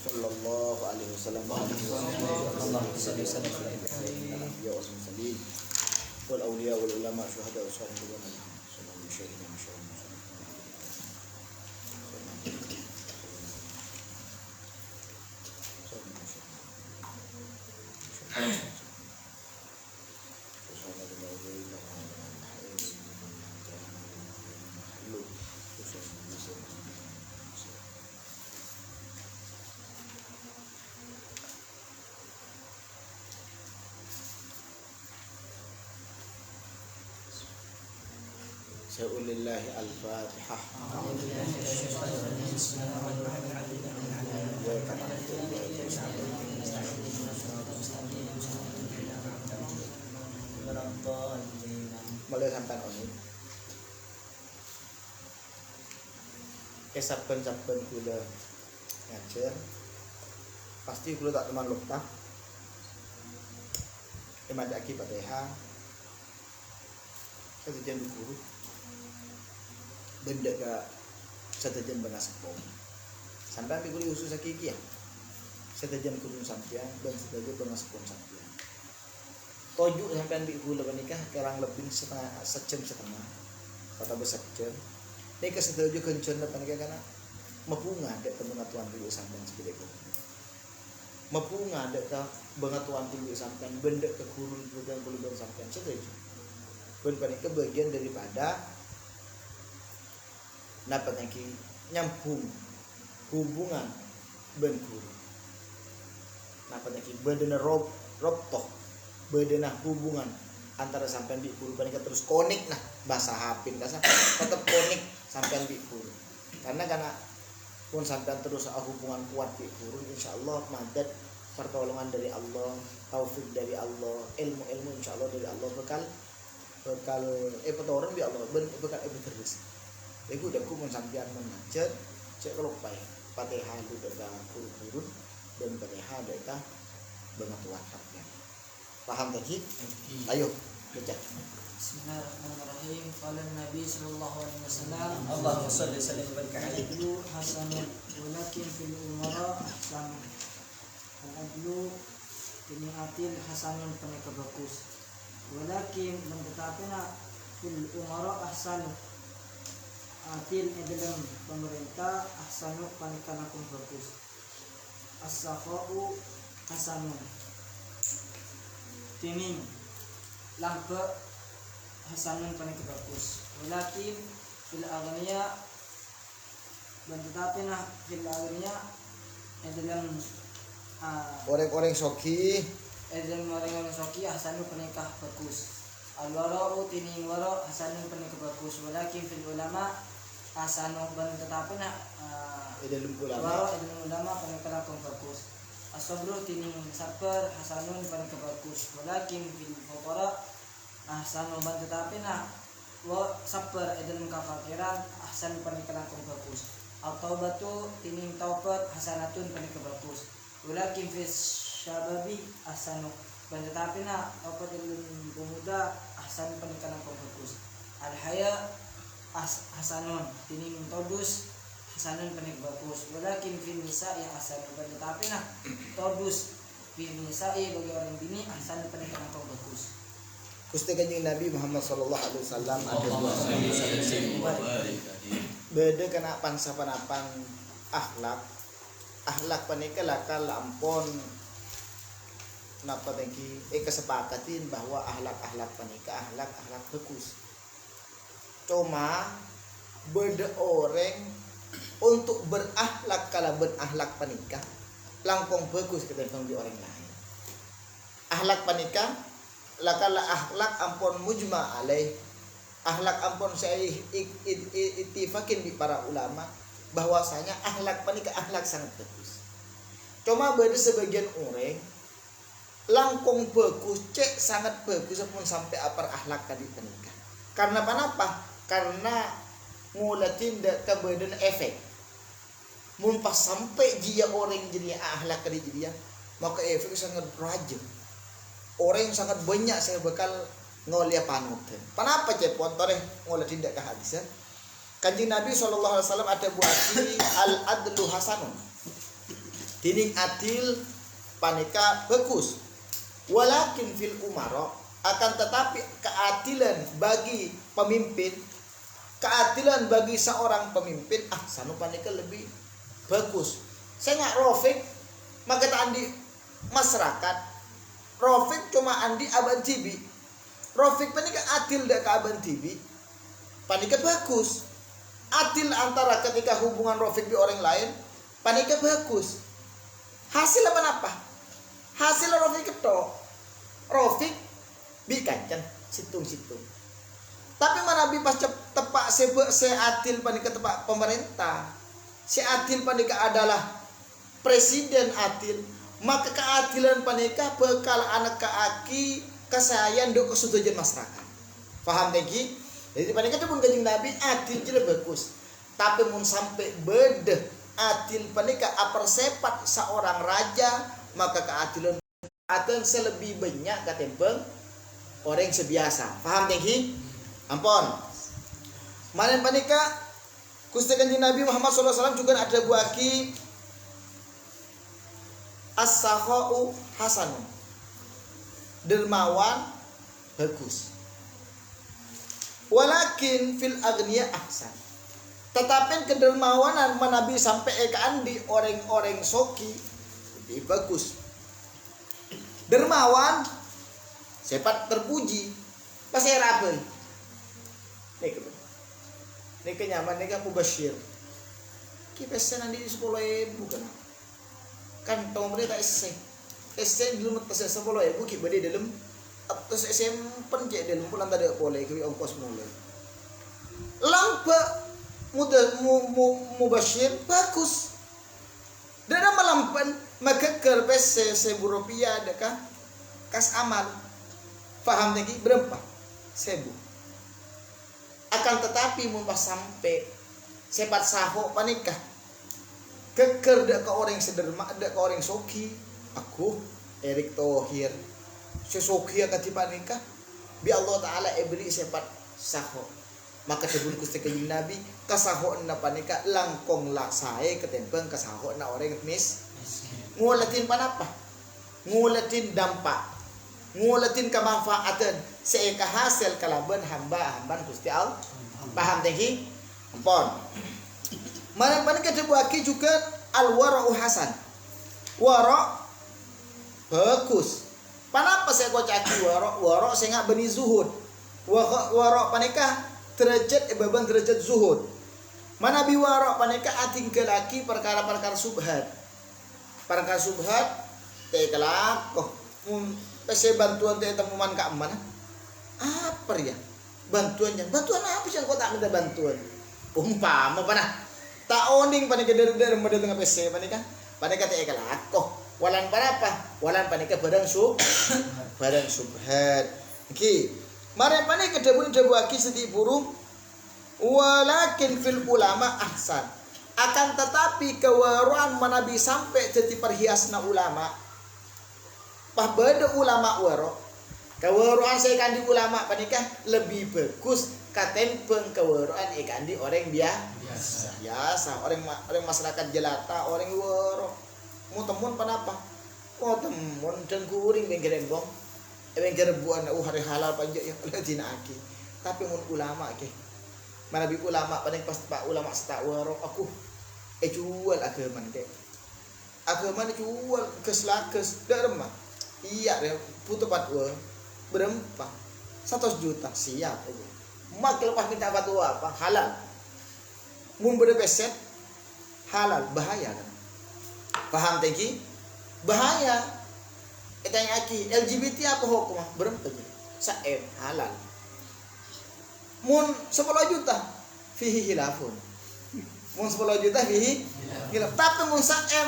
sallallahu alaihi wasallam Allahumma salli wa sallim ala nabiyina wa sallim wal awliya wal ulama syuhada wa salihun sallallahu syahidina Sa'ulillahi al-Fatihah. Mulai sampai ini. Saben-saben kula ngajar pasti kula tak teman lupa. Emang aki Fatihah. Satu jam guru. Benda ke satu jam bengasapong. Sampai ambil kuli usus sakiki ya. Satu jam kurun sampian dan satu jam bengasapong sampian. Tojuk sampai ambil kuli menikah kurang lebih sejam setengah. Kata besar jam. Ini kesetuju kencun depan nikah karena mepunga dek pengatuan dulu sampai seperti itu. Mepunga dek ke pengatuan dulu sampai benda ke kurun kurun sampai setuju. Benar itu bagian daripada dapat nyambung hubungan ben guru. Dapat bedena robtoh bedena hubungan antara sampean bi guru panika terus konik nah bahasa hapin kasa tetap konik sampean bi guru. Karena pun sampean terus hubungan kuat bi guru insyaallah madad pertolongan dari Allah, taufik dari Allah, ilmu insyaallah dari Allah bekal orang bi Allah bekal terus. Iku udah ku sampean mengajar cek kalau Fatihah itu udah guru dan Fatihah ada pengatuan haknya. Paham tadi? Ayo baca. Bismillahirrahmanirrahim. Qala Nabi sallallahu alaihi wasallam, Allahumma shalli wa sallim wa barik alaihi. Hasanun walakin fil umara ahsan. Al-adlu tiniatil hasanun panika bagus. Walakin mentetapina fil umara ahsan. Atil dalam pemerintah ahsanu panika nakun bagus. As-sakha'u hasanun. Tining lamba hasanun panika bagus. Walakin fil aghniya bentetapina fil aghniya dalam Orang-orang soki dalam orang-orang soki hasanun panika bagus. Al-wara'u tining wara' hasanun panika bagus. Walakin fil ulama hasanun bentetapina dalam wara' dalam ulama panika nakun bagus. As-sabru tining sabar hasanun panika bagus. Walakin fil fuqara ahsanu bentetapina wa sabar dalam kafakiran ahsan panika nakun bagus. At-taubatu tining taubat hasanatun panika bagus. Walakin fis syababi ahsanu bentetapina apa dalam pemuda ahsan panika nakun bagus. Al-haya hasanun tining todus hasanun panika bagus. Walakin fil nisa'i ahsan bentetapina todus fil nisa'i bagi orang bini ahsan panika nakun bagus. Gusti Kanjeng Nabi Muhammad sallallahu alaihi wasallam ada dua beda kena pansapanapan akhlak panika lakal ampon napa tangki kesepakatin bahwa akhlak panika akhlak bagus. Cuma beda orang untuk berakhlak kala berakhlak panika langkong bagus ketimbang di orang lain. Akhlak panika lakala akhlak ampun mujma alaih. Akhlak ampun saya ittifakin di para ulama bahwasanya akhlak panika akhlak sangat bagus. Cuma beda sebagian orang langkong bagus cek sangat bagus pun sampai apar akhlak tadi panika. Karena apa? Karena ngulatin kebedan efek. Mun pas sampai dia orang jadi akhlak tadi dia maka efek sangat rajin. Orang yang sangat banyak saya bakal ngolia panut. Kenapa cepon tore ngolah tindak kehadisan? Kanjeng Nabi SAW ada buati al-adlu hasanun. tining adil panika bagus. Walakin fil umara, akan tetapi keadilan bagi pemimpin, keadilan bagi seorang pemimpin sanu panika lebih bagus. Saya nggak Rofik maka tak andi masyarakat. Rofik cuma andi aban tibi. Rofik panika adil dak ke aban tibi. Panika bagus. Adil antara ketika hubungan Rofik di orang lain, panika bagus. Hasil apa? Hasil Rofik ketok. Rofik bi kancan situng-situng. Tapi mana bi pas tepak se adil panika tepak pemerintah. Si adil panika adalah presiden adil, maka keadilan panika bekal anak keaki kesayan dok kesetujuan masyarakat. Paham tegi? Jadi panika pun kanjeng Nabi adil jelas bagus. Tapi mun sampai bedeh adil panika apersepat seorang raja, maka keadilan akan selebih banyak katempeng orang sebiasa. Paham tegi? Ampun. Malen panika Gusti Kanjeng Nabi Muhammad SAW juga ada buaki as-sakha'u hasanun, dermawan bagus. Walakin fil agniya ahsan, tetapi kedermawanan Nabi sampai andi orang-orang soki lebih bagus. Dermawan sepat terpuji pas era apa nih kenyaman nih kan mubashir ki pesen andi 10.000 kan pemerintah SC belum atas 10.000 ki bade dalam atas SMP je dalam pulang tadi boleh ki ongkos mulai lampa mubashir bagus dan melampan maka kerpes 1.000 rupiah dekah kas amal. Paham lagi berapa? 1.000. Akan tetapi mumpah sampai sepat saho panikah keker dak ke orang sederma dak ke orang soki aku Erick Thohir sesoki akati panikah bi Allah taala beri sepat saho. Maka sebelum Gusti Kanjeng Nabi kasaho na panika langkong laksae ketempeng kasaho na orang ngulatin panapa? Ngulatin dampak, ngulatin kemanfaatan seeka hasil kalaban hamba-hamban Gusti Allah. Paham tengki? Ampun. Mana panika dibuaki juga al-wara'u hasan. Wara' bagus. Panapa saya kocaki wara' saya ngak beni zuhud. Wara' panika derajat beban derajat zuhud. Mana biwara panika ating kelaki perkara-perkara subhat. Perkara subhat teh kelak pese bantuan teh temuman ka mana? Apa ya? Bantuan apa yang kau tak minta bantuan? Umpama panah. Tak oning panika der mode tengah pese panika. Panika teh kelak walan apa? Walan panika barang subhat. Iki mare panika debu aki sedih burung. Walakin fil ulama ahsan, akan tetapi kewaruan manabi sampai jadi perhiasna ulama pah beda ulama waro kewaruan saya kandi ulama panikah lebih bagus katempeng kewaruan kandi orang biasa orang masyarakat jelata orang waro mau temun panapa mau temun dan kuring benggerembong benggerbuan hari halal panjang ya kalau dina aki tapi mun ulama ke manabi ulama paling pas pak ulama setak waro aku jual agama dek agama jual keslakes derma iya deh putu patwa berempa 100 juta siap aja mak lepas minta fatwa apa halal mun berpeset halal bahaya kan paham teki bahaya etanya aki LGBT apa hukum berempa je saeb halal mun 10 juta fihi hilafun. Mun 10 juta fihi hilaf. Tapi mun saem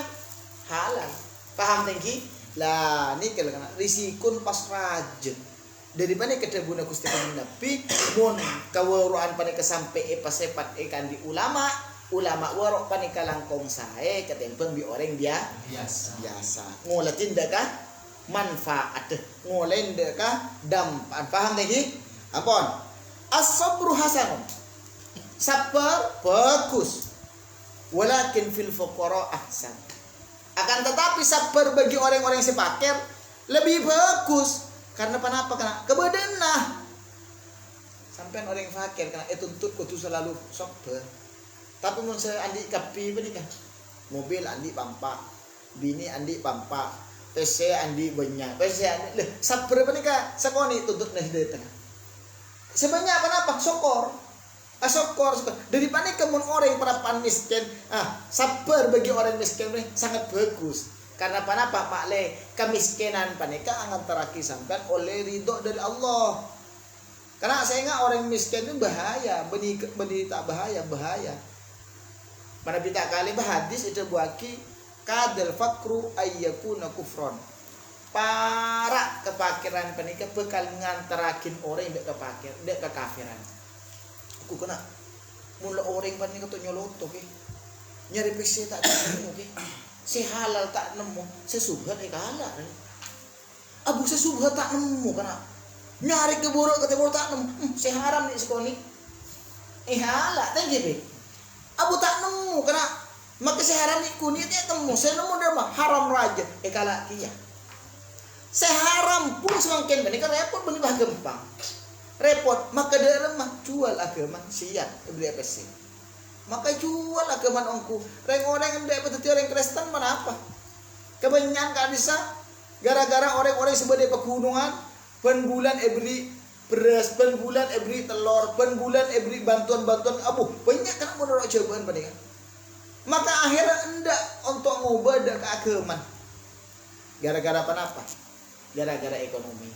halal. Paham tengki? Lah ni kalau kena risikun pas rajin. Daripada kedebuna Gusti Kanjeng Nabi mun kawaruan panika sampai pas sepat kandi ulama warok panika langkong sae ketempeng bi orang biasa. Ngolatin dekah manfaat. Ngolen dekah dampak. Paham tengki? Ampun. As-sabru hasanun, sabar bagus. Walakin fil fuqara ahsan, Akan tetapi sabar bagi orang-orang yang sepakir lebih bagus. Karena kenapa? Karena kebedenah. Sampai orang yang fakir karena tuntut kudu selalu sabar. Tapi mun saya andi kapi apa kan? Mobil andi pampak, bini andi pampak, PC andi banyak, PC andi sabar apa nikah? Sakoni tuntut nih datang. Sebanyak kenapa? Syukur. Syukur. Daripada kemun orang para miskin, sabar bagi orang miskin ini sangat bagus. Karena kenapa? Makle kemiskinan panika angan teraki sampai oleh ridho dari Allah. Karena saya ingat orang miskin itu bahaya, benih tak bahaya. Mana kita kali hadis itu buaki kadal fakru ayyakuna kufron. Para kepakiran panika bekal ngantarakin orang yang kepakir, dek kekafiran. Aku kena mula orang panika tu nyolot oke. Nyari PC tak nemu oke. Si halal tak nemu, sesubhat halal. Abu sesubhat tak nemu kena. Nyari ke buruk tak nemu, si haram ni sekoni. Halal tak gitu. Abu tak nemu kena. Maka si haram ni kuni dia temu, saya nemu dia mah haram raja. Kala kia. Seharam pun semakin benih kan repot benih bah gempang repot maka dia mah jual agama siap beli apa sih maka jual agama ongku orang yang dapat orang Kristen mana apa kebanyakan kan bisa gara-gara orang-orang sebagai pegunungan penbulan beri beras penbulan beri telur penbulan beri bantuan abu banyak kan menurut jawaban benih kan maka akhirnya enggak untuk ngobadah ke agama gara-gara apa gara-gara ekonomi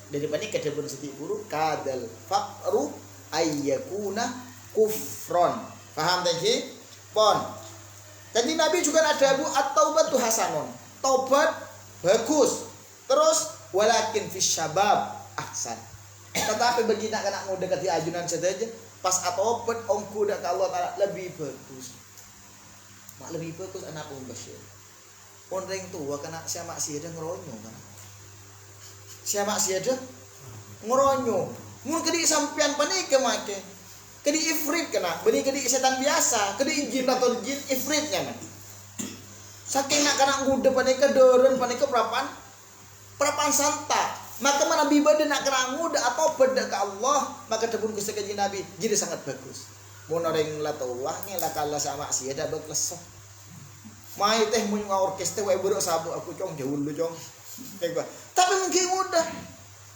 daripada kedebun sedih buruk kadal fakru ayyakuna kufron paham tadi pon jadi Nabi juga ada bu at-taubatu hasanun taubat bagus terus walakin fis syabab ahsan tetapi bagi anak muda kati ajunan saja pas atobat ongku dak Allah Taala lebih bagus mak lebih bagus anak Basyir orang tua kena siapa sih ada ngeronyo kan siapa sih ada ngeronyo mun kedi sampean panika make kedi ifrit kena benih kedi setan biasa kedi jin atau jin ifritnya man saking nak kana ngude panika doron panika prapan santa maka mana bibada nak kana ngude atau beda ke Allah maka debun Gusti Kanjeng Nabi jadi sangat bagus mun orang latawah ngela kala sama sih ada beklesok mai teh mun orkestra wae buruk sabu aku cong jauh lu cong tapi mungkin mudah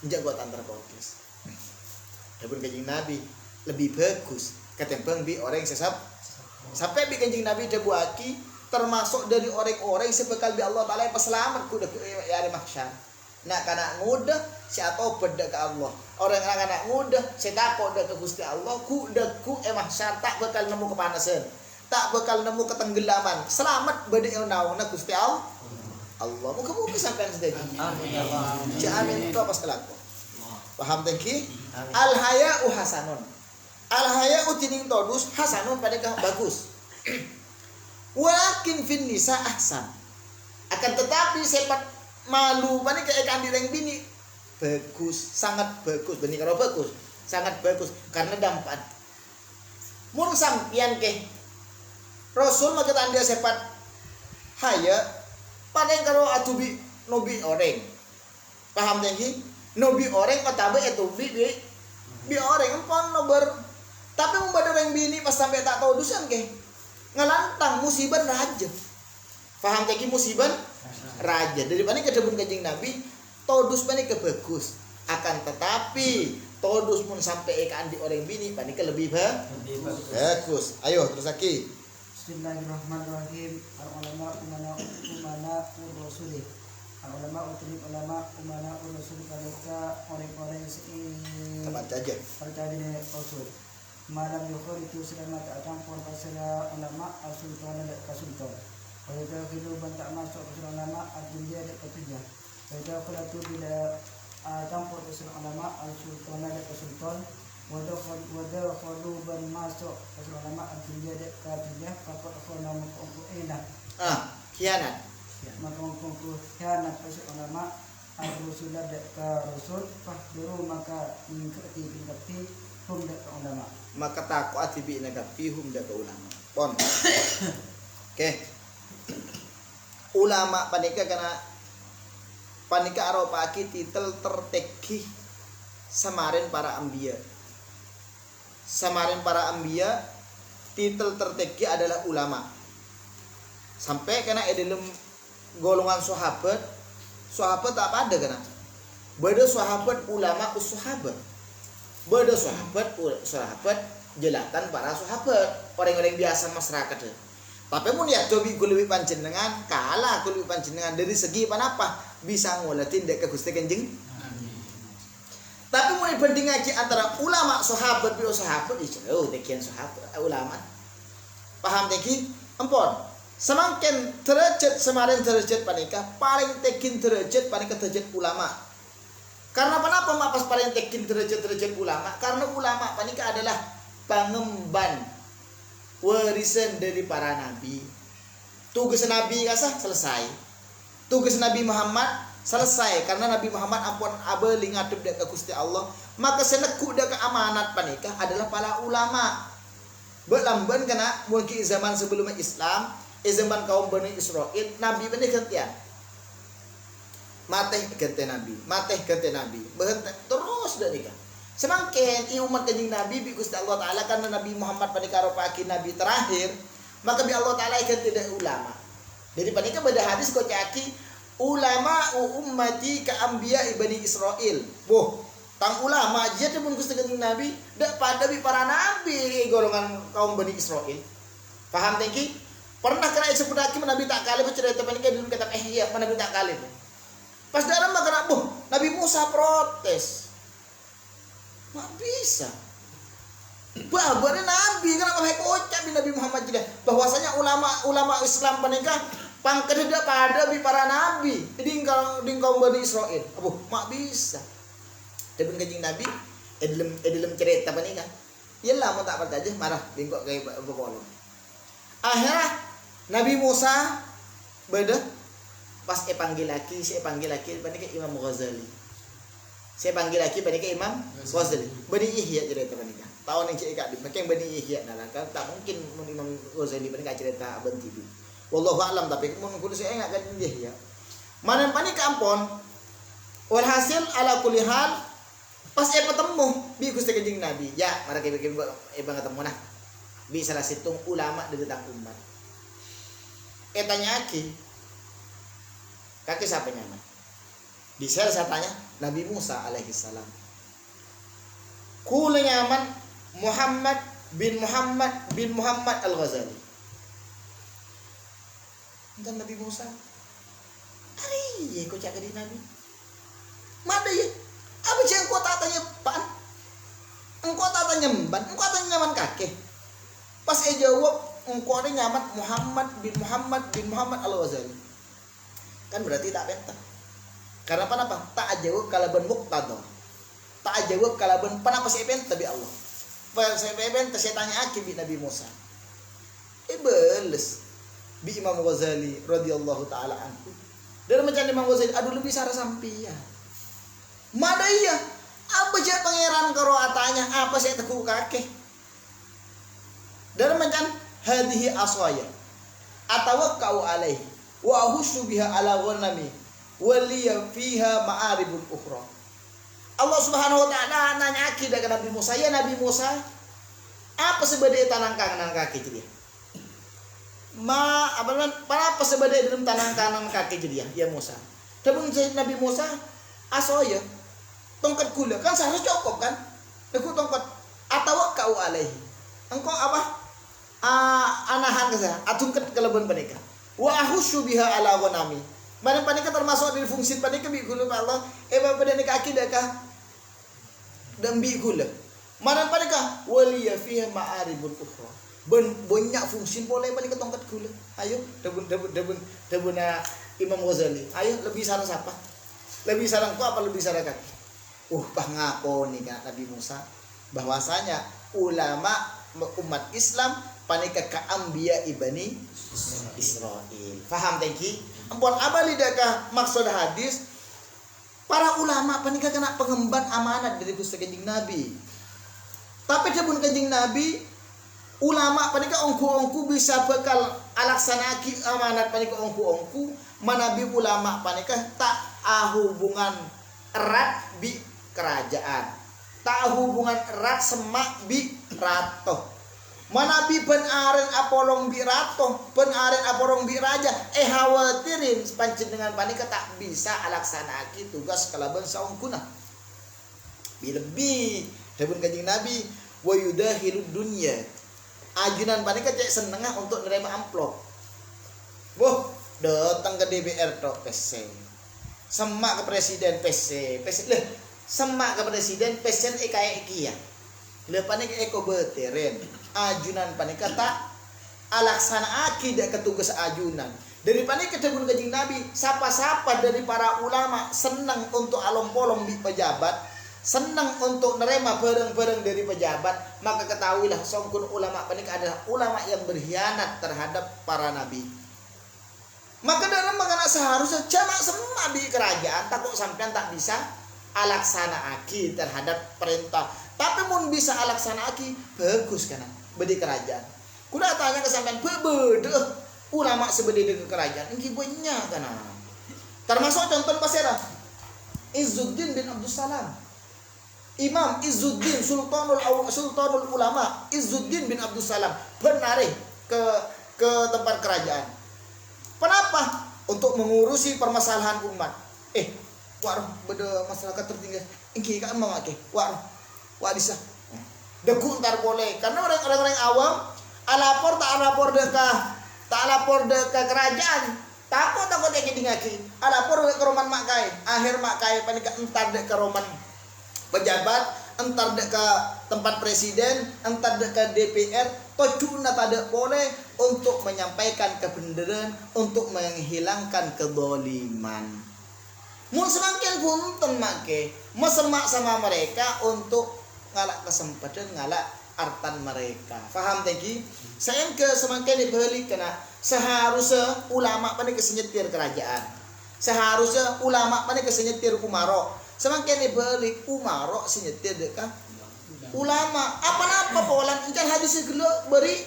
njak buat antar orkes dapun Kanjeng Nabi lebih bagus ketimbang bi orang sesap sampai bi Kanjeng Nabi debuaki termasuk dari orang-orang sebekal bi Allah Taala pas selamat ku ya di mahsyar nak kana ngudah si atau beda ke Allah orang anak ngudah si takut dah ke Gusti Allah ku mahsyar tak bakal nemu kepanasan tak bakal nemu ketenggelaman selamat beda yang nauna Gusti Allah muka-muka sampai sedih amin itu apa sekelaku paham tengki al-haya'u hasanun al-haya'u tining todus hasanun pada bagus walakin fin nisa ahsan akan tetapi sepat malu pada keekan direng bini bagus sangat bagus benih kalau bagus sangat bagus karena dampak mun sampian ke Rasul maka anda sepat haya paling kalau atubi nobi orang paham tadi nobi orang katabe atubi bi orang empon nober tapi membada orang bini pas sampai tak tahu dusan ke ngelantang musibah raja paham tadi musibah raja daripada kedebun Kanjeng Nabi todus panik kebagus akan tetapi todus pun sampai ikan di orang bini panik lebih bagus ayo terus lagi Bismillahirrahmanirrahim. Al-ulama umana ur-rasuli. Al-ulama umana ur-rasuli mereka orang-orang yang percaya dengan Rasul. Malam yukhur itu selama tak campur pasal ulama al-sultan dan kasultan. Kalau kita tak masuk pasal ulama al-dunia dan ketujuh. Kalau itu bila campur pasal ulama al-sultan dan kasultan. Wadah kalau ban masuk pasal ulama al-dunia dan ketujuh. Kapal kalau enak. Khianat. Maka khianat pasal ulama al-rusulah dan ke rasul. Fahdiru maka mengikuti hum dan ke ulama. Maka takut atibi nagapi hum dan ke ulama. Pon. Oke. ulama panika kana panika aropaki titel terteki samarin para ambiya. Samarin para ambiya titel terteki adalah ulama. Sampai kena dalam golongan sahabat tak pada kena. Beda sahabat ulama sahabat. Beda sahabat jelatan para sahabat, orang-orang biasa masyarakat. Tapi mun ya cobi kuluwi panjenengan kalah kuluwi panjenengan dari segi apa bisa ngolatin dek ke Gusti Kanjeng. Tapi mau dibanding aja antara ulama sahabat bio sahabat itu tekian sahabat ulama. Paham teki? Ampun. Semakin derajat semarin derajat panika paling tekin derajat panika derajat ulama. Karena kenapa pas paling tekin derajat ulama? Karena ulama panika adalah pengemban warisan dari para nabi. Tugas nabi kasah selesai. Tugas Nabi Muhammad selesai karena Nabi Muhammad ampun abeli ngadep dak ka Gusti Allah, maka seneku dak amanat panika adalah para ulama. Belamban kena mungkin zaman sebelum Islam, zaman kaum Bani Israel, Nabi benih gantian. Mateh ganti Nabi. Berhenti terus dak nikah. Semakin umat kanjeng Nabi bi Gusti Allah taala karena Nabi Muhammad panika aropaki nabi terakhir, maka bi Allah taala ganti dak ulama. Jadi panika beda hadis kok caki ulama ummati ka anbiya Bani Israel. Boh, tang ulama aja pun Gusti Kanjeng Nabi dak pada bi para nabi golongan kaum Bani Israel. Paham tengki? Pernah kena sepedaki Nabi tak kali cerita panika dulu kata iya Nabi tak kali. Pas dalam makana boh, Nabi Musa protes. Mak bisa. Bahwa Nabi kenapa hai kocak bi Nabi Muhammad juga bahwasanya ulama Islam panika pangkat tidak pada bi para nabi di kaum Bani Israel. Abuh, mak bisa. Tapi kanjeng Nabi dalam cerita panika. Yalah mau tak percaya marah bingkok kayak bokolo. Akhirnya Nabi Musa beda pas panggil lagi panika Imam Ghazali. Saya panggil lagi panika Imam Ghazali. Bani Ihya cerita panika. Tahun yang cek di pakai Bani Ihya nah kan tak mungkin Imam Ghazali panika cerita abang tibi. Wallahu a'lam tapi mun kudu saya enggak kan dia ya. Manan panika ampon. Walhasil ala kulli hal pas ketemu bi Gusti Kanjeng Nabi. Ya, mara kita ketemu nah. Bi salah situng ulama dari tentang umat. Tanya aki. Kaki siapa nyaman? Di saya tanya Nabi Musa alaihi salam. Kula nyaman Muhammad bin Muhammad Al-Ghazali. Dan Nabi Musa ari kok cakap di Nabi mana ya apa sih engkau tak tanya pan engkau tak tanya ban engkau tanya nyaman kakek pas jawab engkau ada nyaman Muhammad bin Muhammad Al-Ghazali kan berarti tak bentah karena apa tak jawab kalaban muqtada tak jawab kalaban panapa sih bentah bi Allah pas saya bentah saya tanya aki bi Nabi Musa beles bi Imam Ghazali radhiyallahu taala anhu. Dan macam Imam Ghazali aduh lebih sarah sampian. Mada iya apa je pangeran karo atanya apa saya teku kakek. Dan macam hadhihi aswaya atawakkau alaihi wa ahussu biha ala ghanami waliya fiha ma'aribul ukhra. Allah Subhanahu wa taala nanya akidah ke Nabi Musa, ya Nabi Musa, apa sebenarnya tanang kaki dia? Para pesebadai dalam tangan kanan kaki jadi ya Musa. Tapi Nabi Musa asoya tongkat gula kan seharusnya cukup kan? Aku tongkat atau kau alaihi. Engkau apa? Anahan ke sana. Atungkat kelebihan panika. Wa ahussu biha ala ghanami. Mana panika termasuk dari fungsi panika bi gula Allah. Pada nika akidah kah? Dan bi gula. Mana panika waliya fiha ma'aribul ukhra. Banyak fungsi boleh balik ke tongkat gula. Ayo debun Imam Ghazali. Ayo lebih sarang siapa? Lebih sarang kau apa lebih sarang kaki? Ngapo nih kan Nabi Musa bahwasanya ulama umat Islam panika ka anbiya Bani Israel. Faham tengki? Ampun abali dakah maksud hadis para ulama panika kena pengemban amanat dari Gusti Kanjeng Nabi. Tapi debun Kanjeng Nabi ulama panika ongku bisa bekal alaksanaki amanat panika ongku manabi ulama panika tak hubungan erat bi kerajaan, tak hubungan erat semak bi rato. Manabi pen aren apolong bi rato, pen aren apolong bi raja, khawatirin pancen dengan panika tak bisa alaksanaki tugas kalaban saungkuna. Lebih Hebun Kanjeng Nabi wa yudahilud dunya. Ajunan panika cek senengah untuk nerima amplop. Wah, datang ke DPR tok PC. Semak ke presiden PC. PC leh, semak ke presiden PC kayak iki ya. Le panika eko beteren. Ajunan panika tak alaksana akidah ketugas ajunan. Dari panika Hebun Kanjeng Nabi, sapa-sapa dari para ulama senang untuk alom-polong di pejabat, senang untuk nerima bareng-bareng dari pejabat, maka ketahuilah songkun ulama panika adalah ulama yang berkhianat terhadap para nabi. Maka dalam makana seharusnya jamak semua di kerajaan takut sampean tak bisa alaksana aki terhadap perintah. Tapi mun bisa alaksana aki bagus kana bedi kerajaan. Kuda tanya ke sampean bebede ulama sebedi di kerajaan engki banyak kana. Termasuk contoh pasera Izzuddin bin Abdus Salam. Imam Izzuddin Sultanul Ulama Izzuddin bin Abdus Salam benareh ke tempat kerajaan. Kenapa? Untuk mengurusi permasalahan umat. Waruh beda masyarakat tertinggal. Engki kan mangake. Waruh bisa. Deku ntar boleh. Karena orang-orang awam alapor deka kerajaan. Takut yang ngaki. Alapor ke roman mak kai. Akhir mak kai panika entar dek ke roman pejabat, entar dek ke tempat presiden, entar dek ke DPR, tocuna tak boleh untuk menyampaikan kebenaran, untuk menghilangkan kedoliman. Mun semakin punten make, mesemak sama mereka untuk ngalak kesempatan, ngalak artan mereka. Faham teki? Saya ke semakin dibalik kena seharusnya ulama panik kesenyetir kerajaan. Seharusnya ulama panik kesenyetir umaro. Semakin dibalik umaro senyetir dekat ulama. Apa-apa polan ikan hadis segelo beri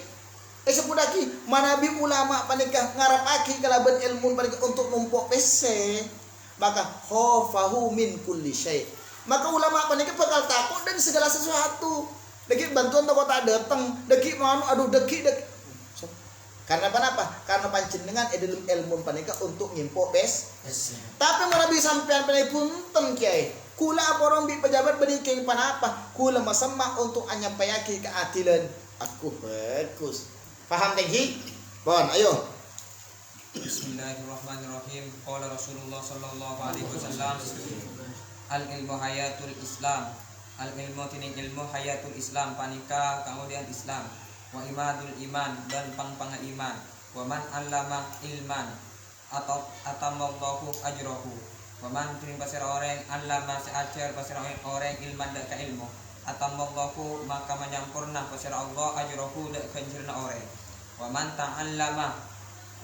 sepudaki manabi ulama panika ngarap aki kalaban ilmu panika untuk numpuk PC. Maka khofahu min kulli syai. Maka ulama panika bakal takut dari segala sesuatu. Deki bantuan toko tak datang, deki mau aduh deki. Karena apa? Karena panjenengan ilmu panika untuk ngimpok tapi manabi sampean panai punten kiai. Kula porong bi pejabat beri kiai panapa? Kula masemak untuk anyampayaki keadilan. Aku bagus. Paham tengki? Bon, ayo. Bismillahirrahmanirrahim. Qala Rasulullah sallallahu alaihi wasallam, al-ilmu hayatul Islam. Al-ilmu tining ilmu hayatul Islam panika kemudian Islam. Wa imadul iman dan pang iman. Wa man allama ilman atau atamallahu ajrahu. Wa man tining pasir orang allama seajar pasir orang ilman dak ka ilmu. Atamallahu maka menyampurna pasir Allah ajrahu dak kanjirna orang. Wa man ta'allama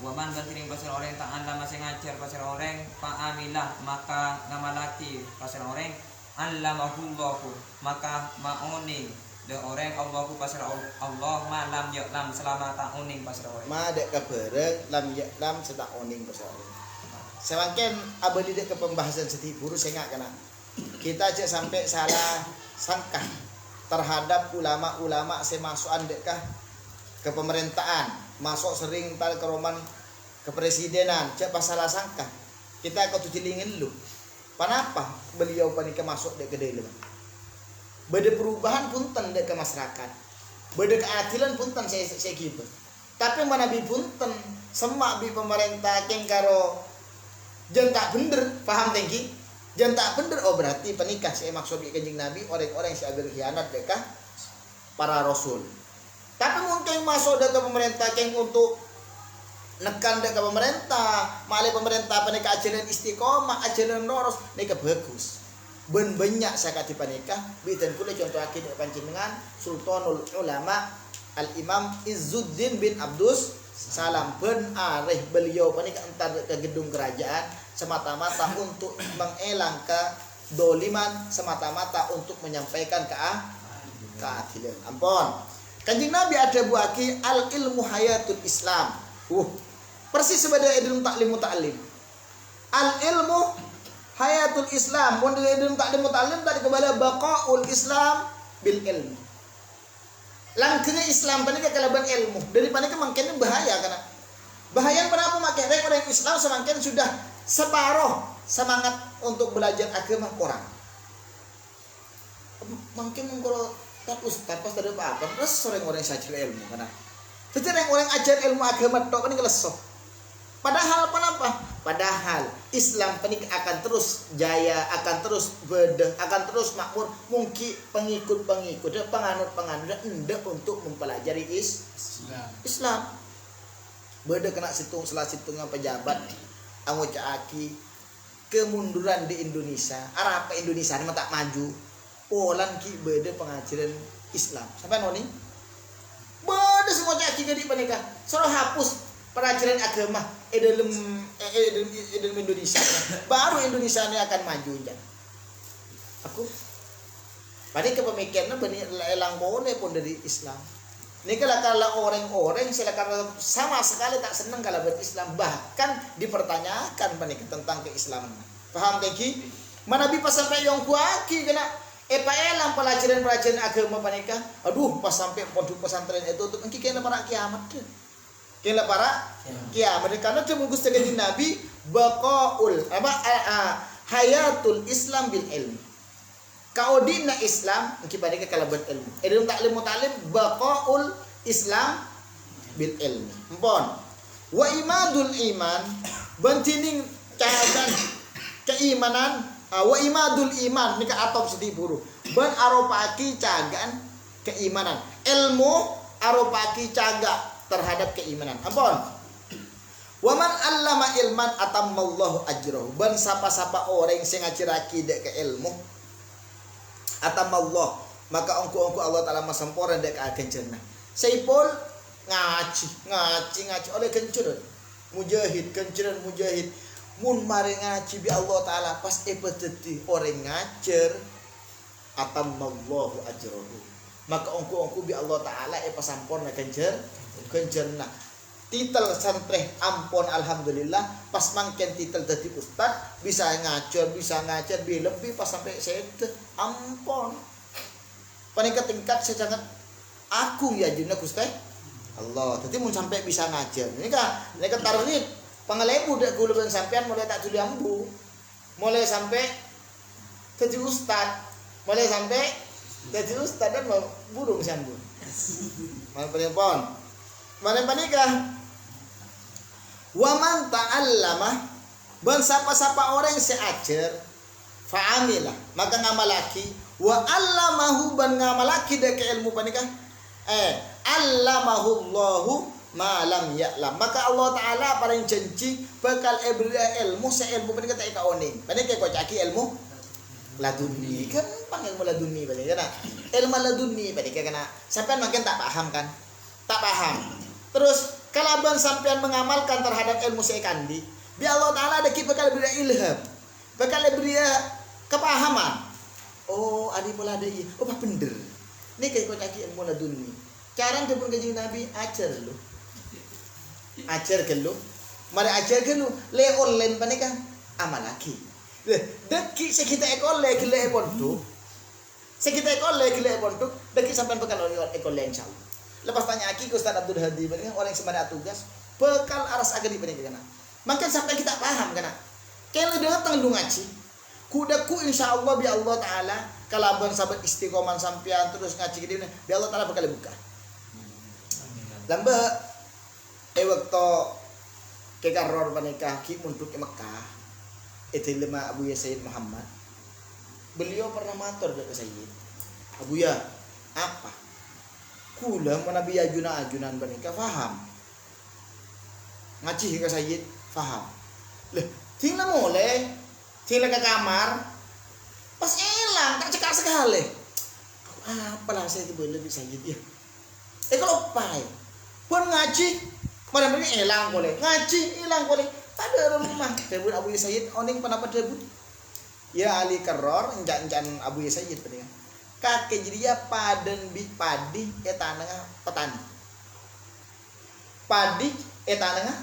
wa man tining pasir orang ta'allama sing ajar pasir orang fa'amilah maka ngamalaki pasir orang allamahullahu maka mauning de orang Allahu pasir Allah malam yaklam selama tak uning pasir orang ma dek kabareng lam yaklam setak uning pasir orang. Semakin abadi dek ke pembahasan sedih buru saya nggak kena. Kita aja sampai salah sangka terhadap ulama-ulama semasukan dekkah ke pemerintahan, masuk sering pada ke roman kepresidenan, cek salah sangka. Kita kau tujelingin lu. Kenapa beliau panika masuk dek ke dalam? Beda perubahan punten dek ke masyarakat. Beda keadilan punten saya gitu. Tapi mana bi punten semak bi pemerintah keng karo jen tak bener, paham tengki? Jen tak bener oh berarti penikah saya maksud di Kanjeng Nabi orang-orang yang saya berkhianat dekah para rasul. Tapi mungkin masuk dek ke pemerintah keng untuk nekan dek ke pemerintah, malih pemerintah panika ajaran istiqomah, ajaran lurus nika bagus. Ben banyak sakati panika biten kula contoh akid panjenengan Sultanul Ulama Al Imam Izzuddin bin Abdus Salam ben areh beliau panika entar ke gedung kerajaan semata-mata untuk mengelang kedoliman, semata-mata untuk menyampaikan keadilan. Ampun. Kanjeng Nabi ada buaki al ilmu hayatul Islam. Persis sebagai ilmu taklim muta'allim. Al ilmu hayatul Islam. Mun ilmu taklim muta'allim tadi kembali baqaul Islam bil ilmu. Langkahnya Islam panika kalaban ilmu. Daripada makin bahaya karena bahaya kenapa makin orang Islam semakin sudah separuh semangat untuk belajar agama orang. Mungkin kalau tak ustaz pas ada apa terus orang-orang saja ilmu karena. Jadi orang ajar ilmu agama tok ini lesoh. Padahal apa? Padahal Islam ini akan terus jaya, akan terus bedeh, akan terus makmur. Mungkin pengikut-pengikut, penganut-penganut hendak untuk mempelajari Islam. Bedeh kena salah situngnya pejabat anggota aki kemunduran di Indonesia. Arab ke Indonesia ini tak maju. Polan ki bedeh pengajaran Islam. Sampai noni? Bedeh semua aki jadi panika. Suruh hapus pelajaran agama dalam Indonesia. Baru Indonesia ini akan maju ya. Aku pada kepemikiran benih elang boleh pun dari Islam. Ini kalau orang-orang silakan sama sekali tak senang kalau berislam, bahkan dipertanyakan panik tentang keislaman. Paham teki? Mana bi pas sampai yang kuaki kena elang pelajaran agama panika. Aduh pas sampai pondok pesantren itu untuk engki kena para kiamat deh. Kela para kiamat karena dia menggus dengan Nabi baqaul hayatul Islam bil ilmi. Kau dina Islam mungkin pada kalaban ilmu. Dalam taklim baqaul Islam bil ilmi. Empon. Wa imadul iman bantining cahadan keimanan wa imadul iman nika atop sedih buru. Ban aropaki cagan keimanan. Ilmu aropaki caga terhadap keimanan. Ampun. Waman allama ilman atammallahu ajrahu. Ban sapa-sapa orang sing ngajiraki dek ke ilmu atammallah maka ongko Allah taala masampora dek akan cenah. Saipul ngaji oleh kencerun. Mujahid kencerun mujahid mun mari ngaji bi Allah taala pas epeteti orang ngajar atammallahu ajrahu. Maka ongko bi Allah taala pasampurna kencerna titel santreh ampun alhamdulillah pas mangken titel dadi ustad bisa ngajar lebih pas sampai sete ampun panika tingkat sejangan agung ya jeneng Gusti Allah dadi mun sampai bisa ngajar ini kan taruh ini pangalebu dak kula ben sampean mulai tak tuli ambu mulai sampai dadi ustad mulai sampai dadi ustad dan burung sambung mal penepon mana panika waman ta'allama ban sapa-sapa orang seajar fa'amilah maka ngamalaki wa allamahu ban ngamalaki dek ilmu panika allamahu Allahu ma lam ya'lam maka Allah taala paling janji bakal ilmu seilmu panika tak kaoning panika kok caki ilmu laduni kan ilmu laduni panika kana ilmu laduni panika kana sampean makin tak paham kan tak paham. Terus kalaban sampean mengamalkan terhadap ilmu sekandi, bi Allah taala ada bakal beri ilham, bakal beri kepahaman. Oh, adi pula ada iya. Oh, bah bener. Ini kayak kau caki ilmu laduni. Cara dipun kanjeng Nabi ajar lu. Ajar ke lu. Mari ajar ke lu. Le online panika amal lagi. Deki sekita ekole gile pondok. Sekita ekole gile pondok, deki sampean bakal ekole insyaallah. Lepas tanya aki ke Ustaz Abdul Hadi bener orang yang sebenarnya tugas bekal aras agadi bener kana. Makin sampai kita paham kana. Kalau datang lu ngaji, kudaku insyaallah bi Allah taala kalaban sahabat istiqomah sampean terus ngaji gede bi Allah taala bakal buka. Lambe waktu ke karor panika ki untuk ke Mekah. Itu lima Abu Ya Sayyid Muhammad. Beliau pernah matur ke Sayyid. Abu Ya, apa? Kula menabi ajunan panika faham. Ngaji ke Sayyid faham. Lah, tinggal mulai tinggal ke kamar pas elang tak cekak sekali. Apalah saya itu lebih Sayyid ya. Kalau pai pun ngaji mana mereka elang boleh ngaji elang boleh pada rumah debut Abu Sayyid oning penapa debut ya Ali Karor encan Abu Sayyid panika kakek jadi ya paden bi padi tanah petani padi tanang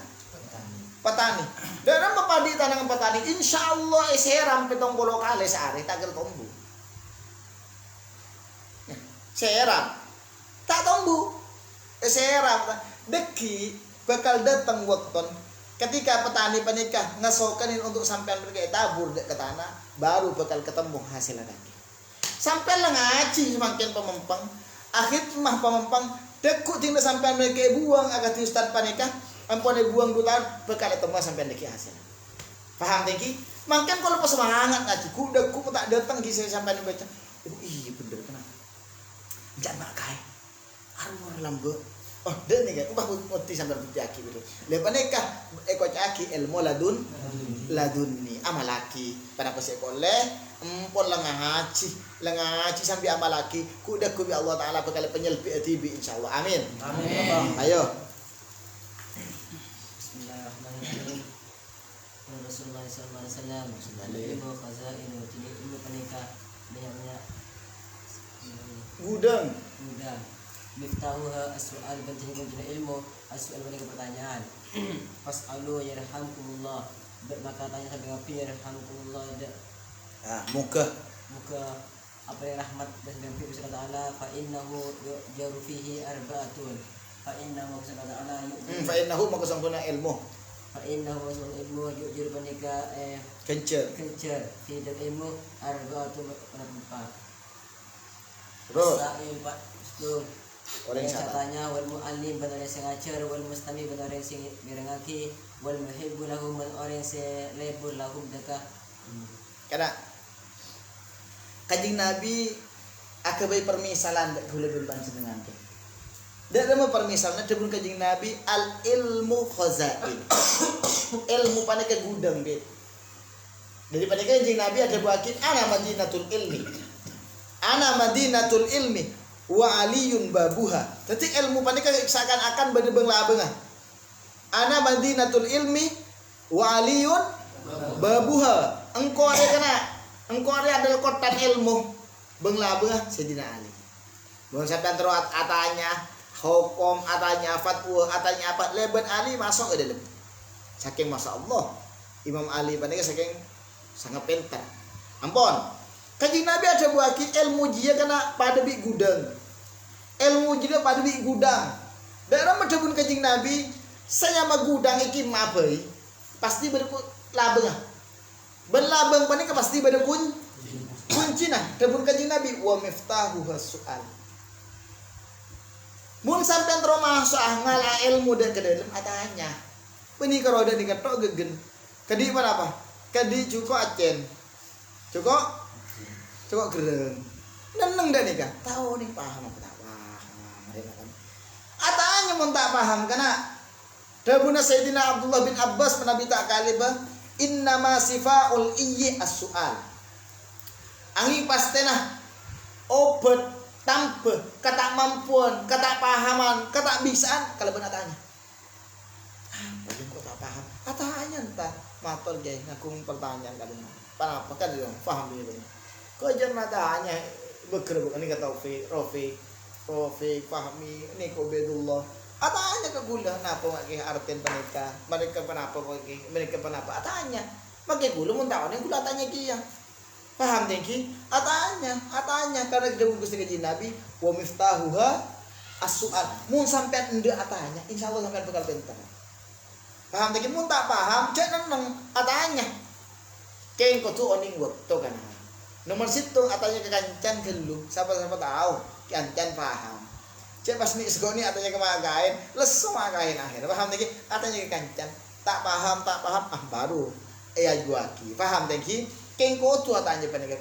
petani. Dalam mepadi tanang petani, insyaallah seram 70 kali sehari tak tumbuh. Seram tak tumbuh. Seram deki bakal datang waktu ketika petani penikah ngasokanin untuk sampean mereka tabur dek ke tanah, baru bakal ketemu hasil lagi. Sampai lah ngaji semakin pemempang, akhir mah pemempang dekuk tinggal sampean mereka buang agak ti ustad panikah, ampun buang dulu bakal ketemu sampean deki hasil. Paham tinggi? Makin kalau pas semangat ngaji, ku tak datang kisah sampean baca. Oh iya bener kenapa? Jangan makai, arwah lambe. Oh, dan nih kan, ubah mesti sambil berjaki gitu. Lepas nikah, ekor caki ilmu ladun ni amalaki. Pada pas sekolah, empon lengah haji sambil amalaki. Kuda kubi Allah Taala bekal penyelpi atibi insyaallah. Amin. Amin. Ayo. Bismillahirrahmanirrahim. Rasulullah sallallahu alaihi wasallam ilmu khazain ilmu penikah banyak Gudang. Miftahuha as-su'al banting kunci ilmu as-su'al banting pertanyaan. Fas'alu yarhamkumullah. Maka tanya sampai ngapi yarhamkumullah. Muka apa yang rahmat dan ngapi bisa ta'ala fa innahu yujaru fihi arba'atun. Fa innahu bisa ta'ala fa innahu maka sangkuna ilmu. Fa innahu ilmu yujaru banika Kencer. fi dan ilmu arba'atun berempat. Terus Sa'il Pak Stul. orang yang siapa? tanya wal muallim benar yang ngajar wal mustami benar yang sing mirengaki wal muhibbu lahum benar orang yang lebur lahum dekah. Karena Kanjeng Nabi akabai permisalan dak kula bin panjenengan teh. Dak ada permisalan debun Kanjeng Nabi al ilmu khazain. Ilmu panika gudang deh. Dari panika Kanjeng Nabi ada buakin ana madinatul ilmi. Ana madinatul ilmi wa aliyun babuha. Jadi ilmu panika seakan-akan bedebeng labengah. Ana madinatul ilmi wa aliyun babuha. Engkau ada adalah kota ilmu. Beng labengah Sayyidina Ali. Bang sampean terus atanya hukum, atanya fatwa, atanya apa lebat Ali masuk ke dalam. Saking masyaallah Imam Ali panika saking sangat pintar. Ampun. Kanjeng Nabi ada buaki ilmu dia kena pada bi gudang. Ilmu juga pada bi gudang. Daerah medebun Kanjeng Nabi saya mah gudang iki mabai pasti berku labeng. Berlabeng panika pasti pada kunci nah debun Kanjeng Nabi wa miftahu hasual. Mun sampean tro masuk ngala ilmu dan ke dalam atanya. Peni karo ada dikatok gegen. Kadi mana apa? Kadi cuko acen. Cuko gereng. Neneng dah nikah. Tahu nih paham apa tak paham. Kan. Atanya mun tak paham karena dabuna Sayyidina Abdullah bin Abbas penabi tak kalibah innama sifaul iyyi as-su'al. Angin pastena obat tambah kata mampuan, kata pahaman, kata bisaan kalau benar tanya. Apa kok tak paham? Atanya entah matur ge ngaku pertanyaan kadang. Apa kan dia paham dia benar. Kok jangan tanya beker bukan ini kata Rafiq Fahmi ini kok Bedullah. Atanya ke gula napa make arten panika. Mereka kenapa atanya. Make gula mun tahu ning gula tanya kieu. Paham tinggi? Atanya karena kita Gusti Kanjeng Nabi wa miftahuha as-su'al. Mun sampean ende atanya, insyaallah sampean bakal pintar. Paham tinggi? Mun tak paham, cek neneng atanya. Keng kudu oning waktu kan. Nomor situ atanya ke kancan gelu, siapa tahu kancan paham. Cek pas nih segoni atanya ke magain, lesu magain akhir. Paham tinggi? Atanya ke kancan. Tak paham, baru juaki. Paham tinggi? Kengko tu atanya panika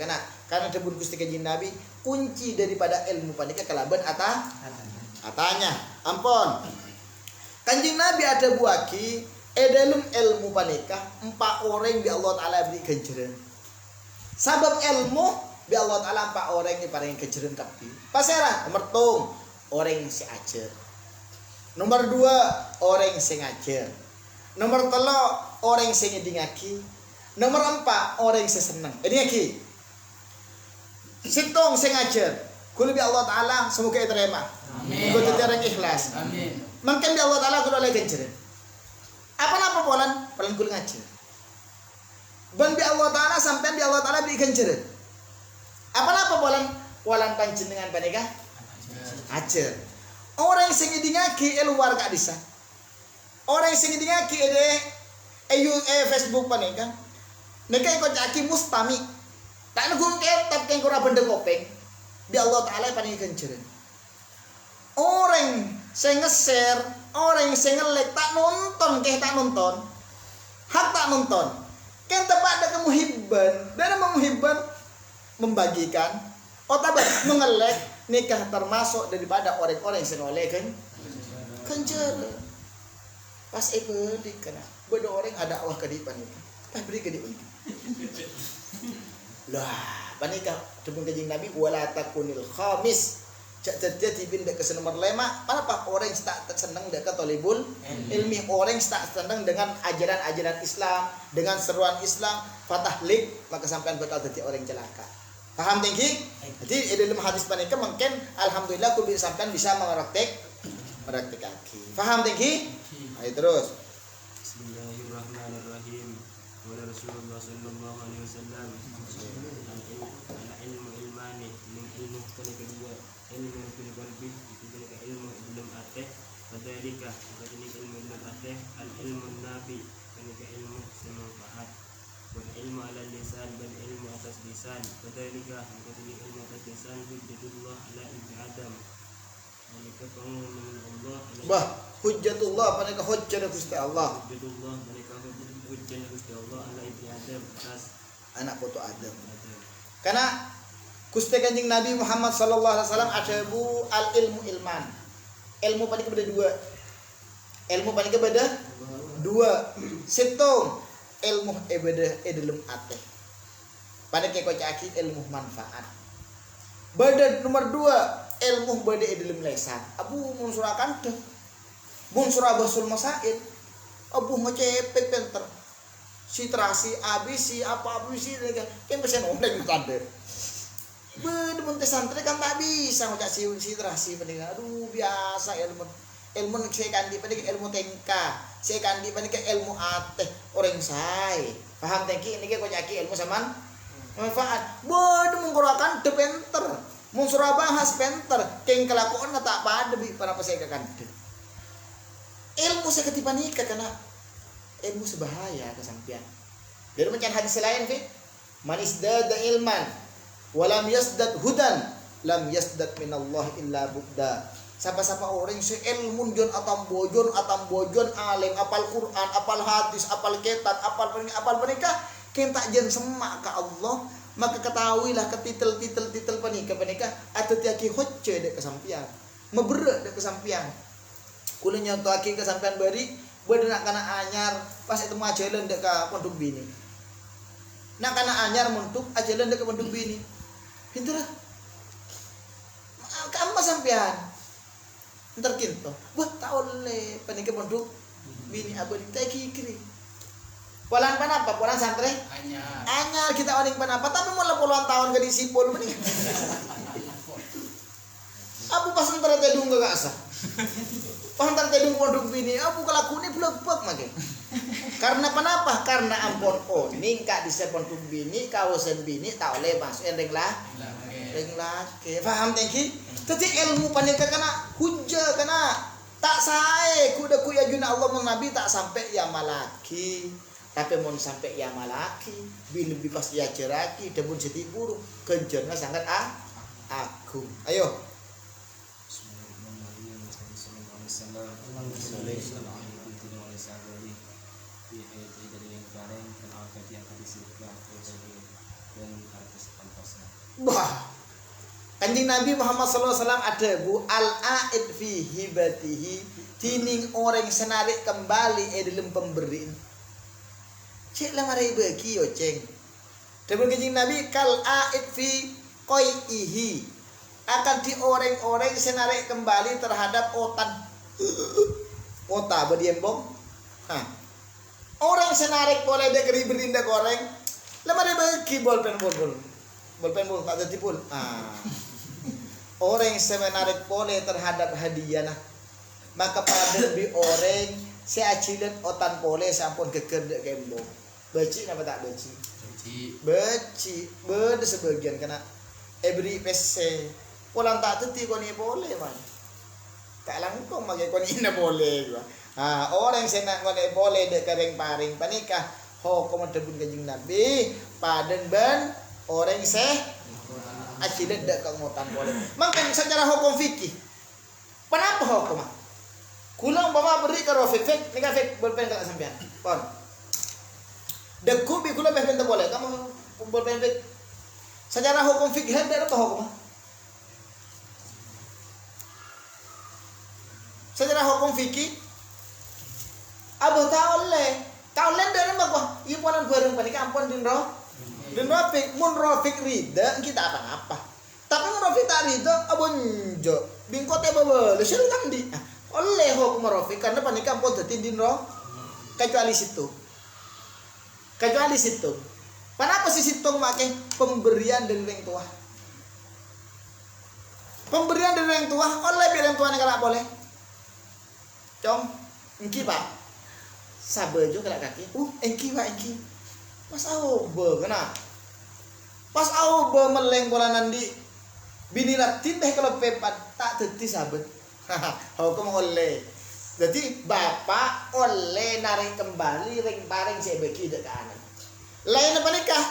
karena debun Gusti Kanjeng Nabi kunci daripada ilmu panika kalaban atanya. Ampun. Kanjeng Nabi ada buaki dalam ilmu panika 4 orang di Allah Taala beri ganjaran. Sabab ilmu di Allah Taala 4 orang ni paring ganjaran kabeh. Pasera nomor 1 orang si ajar. Nomor 2 orang sing ngajar. Nomor 3 orang sing ngedingaki. Nomor 4 orang yang senang. Ini lagi. Sitong sing ngajar. Kulo bi Allah Taala semoga diterima. Amin. Kulo terang ikhlas. Amin. Mangken bi Allah Taala kulo lagi ganjaran. polan kul ngajar. Ban bi Allah Taala sampean bi Allah Taala berikan ceret. Apa polan panjenengan panika? Ajar. Orang sing ngidingake luar kak disa. Orang sing ngidingake Facebook panika. Nek kok caki mustami. Tak nunggu ketap keng ora benda kopeng. Bi Allah Taala paningkan ceret. Orang sing nge-share, orang sing nge-like tak nonton. Hak tak nonton. Kan tepat ada kemuhibban. Dan memuhibban membagikan otak mengelek nikah termasuk daripada orang-orang yang senoleh kan kencer pas di kena beda orang ada awah kadipan itu tak beri kadipan lah panika tepung kajing Nabi wala takunil khamis jadi binda ke nomor 5 kenapa orang tak senang dekat tolibul ilmi orang tak senang dengan ajaran-ajaran Islam dengan seruan Islam fatahlik maka sampean bakal jadi orang celaka. Paham tinggi? Jadi dalam hadis panika mungkin alhamdulillah aku sampean bisa praktek kaki. Paham tinggi? Ayo terus. Bismillahirrahmanirrahim. Qala Rasulullah sallallahu alaihi wasallam ilmu ilmani min ilmu kana kedua ilmu fil qalbi itu adalah ilmu ilmu ateh wadalika ini ilmu ilmu ateh al ilmu nafi kana ilmu semanfaat wal ilmu ala lisan dan ilmu atas lisan wadalika ini ilmu atas lisan hujjatullah ala ibni adam mereka pengumuman Allah Bah hujjatullah panika hujjah Gusti Allah hujjatullah mereka hujjah Gusti Allah ala ibni adam atas anak putu Adam. Karena Gusti Kanjeng Nabi Muhammad sallallahu alaihi wasallam ashabu al ilmu ilman. Ilmu panika beda dua. Ilmu panika beda dua. Situng ilmu beda dalam ateh. Panika kocaki ilmu manfaat. Beda nomor 2 ilmu beda dalam lisan. Abu mun surakan teh. Mun surah basul masail. Abu ngecepet pinter. Sitrasi abisi apa abisi kan bisa noleng tanda. Bener santri kan tak bisa ngocak sitrasi penting. Aduh biasa ilmu saya kandi penting ilmu tengka. Saya kandi penting ilmu ateh orang saya. Paham tengki ini kok nyaki ilmu saman manfaat. Bener mengkorakan de penter. Mun surah bahas penter keng kelakuan tak pada bi para pasai kan. Ilmu saya ketipan nikah karena ilmu sebahaya kesampian. Dari macam hadis lain fi man isdada ilman walam yasdad hudan lam yasdad minallah illa bukda. Siapa-siapa orang yang ilmu jon atam bojon alim apal Quran apal hadis apal kitab apal pernikah kentak jen semak ke Allah maka ketahuilah ketitel pernikah atau tiaki hocce dek kesampian meberat dek kesampian kulenya tuaki kesampian bari benak kana anyar pas itu mau ajalan dek ke pondok bini nak kana anyar muntuk ajalan dek ke pondok bini pinter kamu sampean ntar kinto wah tak oleh panika pondok bini abadi tak kiri polan panapa polan santri anyar kita oning panapa tapi mulai puluhan tahun ke disipul mending aku pas ntar tedung gak asah pantar tedung pondok bini aku kelakune blebek make karena kenapa karena ampun oning kak di pondok bini kawasan bini tak oleh masuk ring laki paham tengki jadi ilmu panika kana hujjah kana tak sae kuda ku ya juna Allah nabi tak sampai ya malaki tapi mun sampai ya malaki bil lebih pas ya ceraki demun jadi burung kenjerna sangat agung ayo wah Kanjeng Nabi Muhammad sallallahu alaihi wasallam ada bu al-aid fi hibatihi tining orang senarik kembali dalam pemberian. Cek lah mari bagi yo ceng. Depan Kanjeng Nabi kal aid fi qaihi akan di orang-orang senarik kembali terhadap otan. Ota badian bom. Orang senarik boleh dek berinda goreng. Lah mari bagi bolpen tak jadi pun. Orang yang menarik boleh terhadap hadiah nah. Maka pada lebih orang Si acilet otan pole sampun geger dek kembo. Beci apa tak beci? Beci. Bede sebagian kena ebri PC. Polang tak teti koni boleh man. Tak langkong mage koni ina boleh gua. Orang senak koni boleh dek kareng paring panikah hukum tebun kanjeng Nabi paden ban orang acilet dek kangotan boleh. Makan secara hukum fikih. Kenapa hukum? Kulang bawa beri ke fik ni kan fik bolpen tak sampean. Pon. Deku bi kula ben tak boleh. Kamu bolpen fik. Secara hukum fikih ada apa hukum? Secara hukum fikih Abu taoleh dari apa? Ieu ponan bareng panik ampun din fik mun fik rida kita apa-apa. Tapi mun fik tak rida abon jo bingkote bawa lesel kan di. Oleh hukum fik karena panik ampun dadi din kecuali situ. Kenapa si situng make pemberian dari orang tua? Pemberian dari orang tua oleh orang tua kalau boleh. Cong, engki pak, sabar juga kalau kaki. Engki pak engki. Pas aoba kena. Pas aoba meleng bola nandi. Bini latin deh kalau pepat tak teti sabar. Hukum oleh. Jadi bapak oleh narik kembali ring paring saya bagi dek kanan. Lain apa nikah?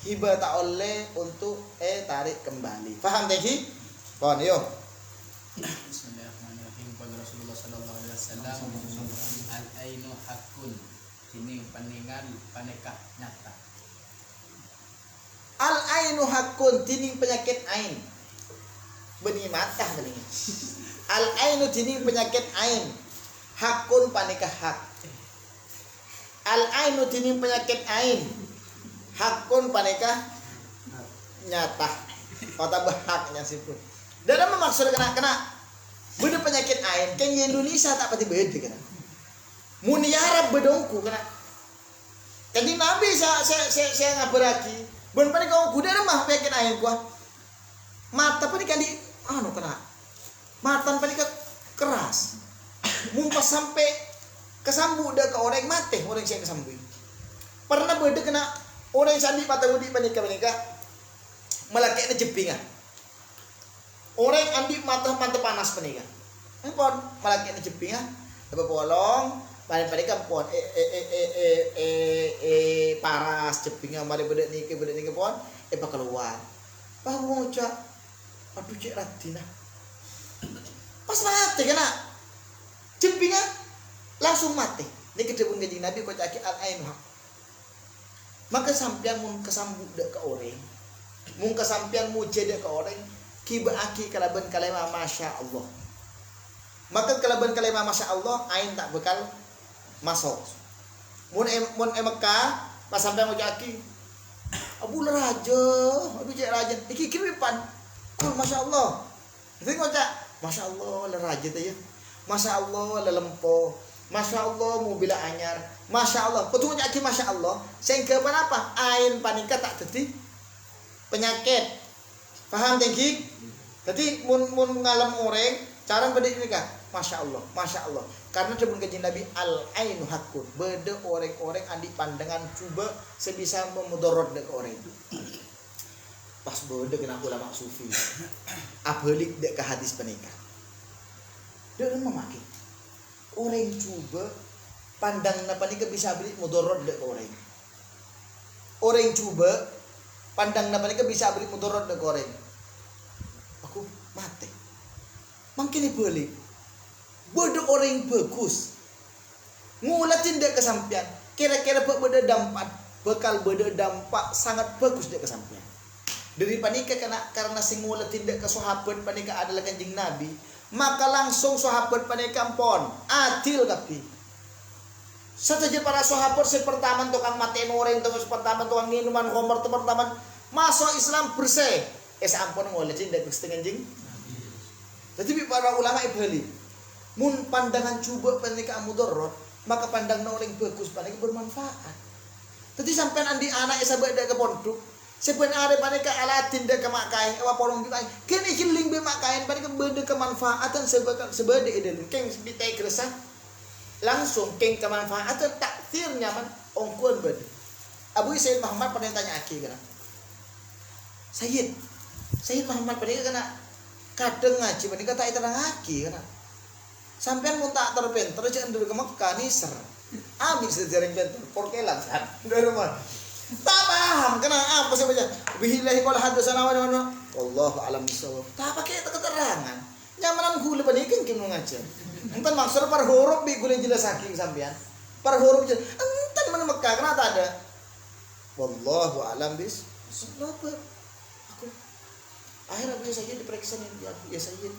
Hibah tak oleh untuk tarik kembali. Paham tadi? Pon yo. Bismillahirrahmanirrahim. Qala Rasulullah sallallahu alaihi wasallam al-ainu hakun. Ini peningan panikah nyata. Al-ainu hakun tining penyakit ain. Benih matah benih. Al-ainu tining penyakit ain. Hakun panikah hak. Al-ainu tining penyakit ain. Hakun panikah nyata. Kota bahaknya sipun. Dalam maksud kena beda penyakit ain. Kan Indonesia tak pati beda kena. Mun Arab bedongku kena. Kanjeng Nabi saya ngabaraki. Ben panikah kuda mah penyakit ain kuah. Mata panikah di kena. Matan panikah keras. Mumpas sampai kesambu dah ke orang mati orang saya kesambu. Pernah beda kena orang sandi patah budi panika melakek na jepingan. Orang andi mata panas panika. Pon melakek na jepingan. Dapat polong panika pon paras jepingan mari beda niki pon pak keluar. Pak ngucap aduh cek ratina. Pas mati kena jepingan langsung mati. Ini kedebun kanjeng Nabi kau caki al-ainu hak. Maka sampian mun kesambut dek ke orang, mun kesampian muja dek ke orang, kiba aki kalaban kalema masya Allah. Maka kalaban kalema masya Allah, ain tak bekal masuk. Mun Mekah, pas sampian mau caki, abu raja, aduh cek raja, iki kiripan, kul masya Allah. Itu kau cak, masya Allah raja tu ya. Masya Allah lelempo. Masya Allah mobil anyar. Masya Allah. Betul nyaki Masya Allah. Sehingga apa? Ain panika tak jadi penyakit. Paham tinggi? Jadi mun ngalam orang cara beda nikah. Masya Allah. Masya Allah. Karena sebelum kanjeng Nabi al-ainu hakun. Beda orang-orang andi pandangan coba sebisa memudarat dek orang itu. Pas beda kena ulama sufi. Abalik dek ke hadis penikah. Dia memaki orang coba pandang napa nika bisa beli mudarat dek orang. Orang coba pandang napa nika bisa beli mudarat dek orang. Aku mati. Mungkin balik. Bodoh orang bagus. Ngulatin dek kesampian. Kira-kira beda dampak bakal beda dampak sangat bagus dek kesampian. Dari panika karena sing ngulatin dek ke sahabat panika adalah kanjeng Nabi. Maka langsung sahabat panikah pon adil tapi saja para sahabat pertama tukang matiin orang terus pertama tukang minuman homer pertama masuk Islam bersih ampun ngolejin dari setengah jing. Jadi para ulama ibali mun pandangan coba panikah mudarat maka pandang orang bagus panikah bermanfaat. Jadi sampai andi anak sahabat ke pondok sebenarnya panika Aladin dah kemakai apa polong kita kini hiling be makain panika benda kemanfaatan sebade eden keng bitai gresah langsung keng kemanfaatan takdirnya man ongkuan bed. Abu Sayyid Muhammad pernah tanya aki kana. Sayyid Muhammad pernah kana kadang ngaji pernah kata itu aki kana. Sampean mun tak terpenter aja ndur ke Mekah niser. Habis sejarah pinter porkelan kan. Dari rumah. Tak paham kena apa saya baca. Bihillahi qala hadatsana wa wallahu alam bisawab. Tak pakai keterangan. Nyamanan gula panikan kin ngajar. Entan maksud par huruf bi gula jelas saking sampean. Par huruf jelas. Entan mana Mekah kena tak ada. Wallahu alam bis. Kenapa? Aku akhirnya Abu Sayyid diperiksa nih ya Sayyid.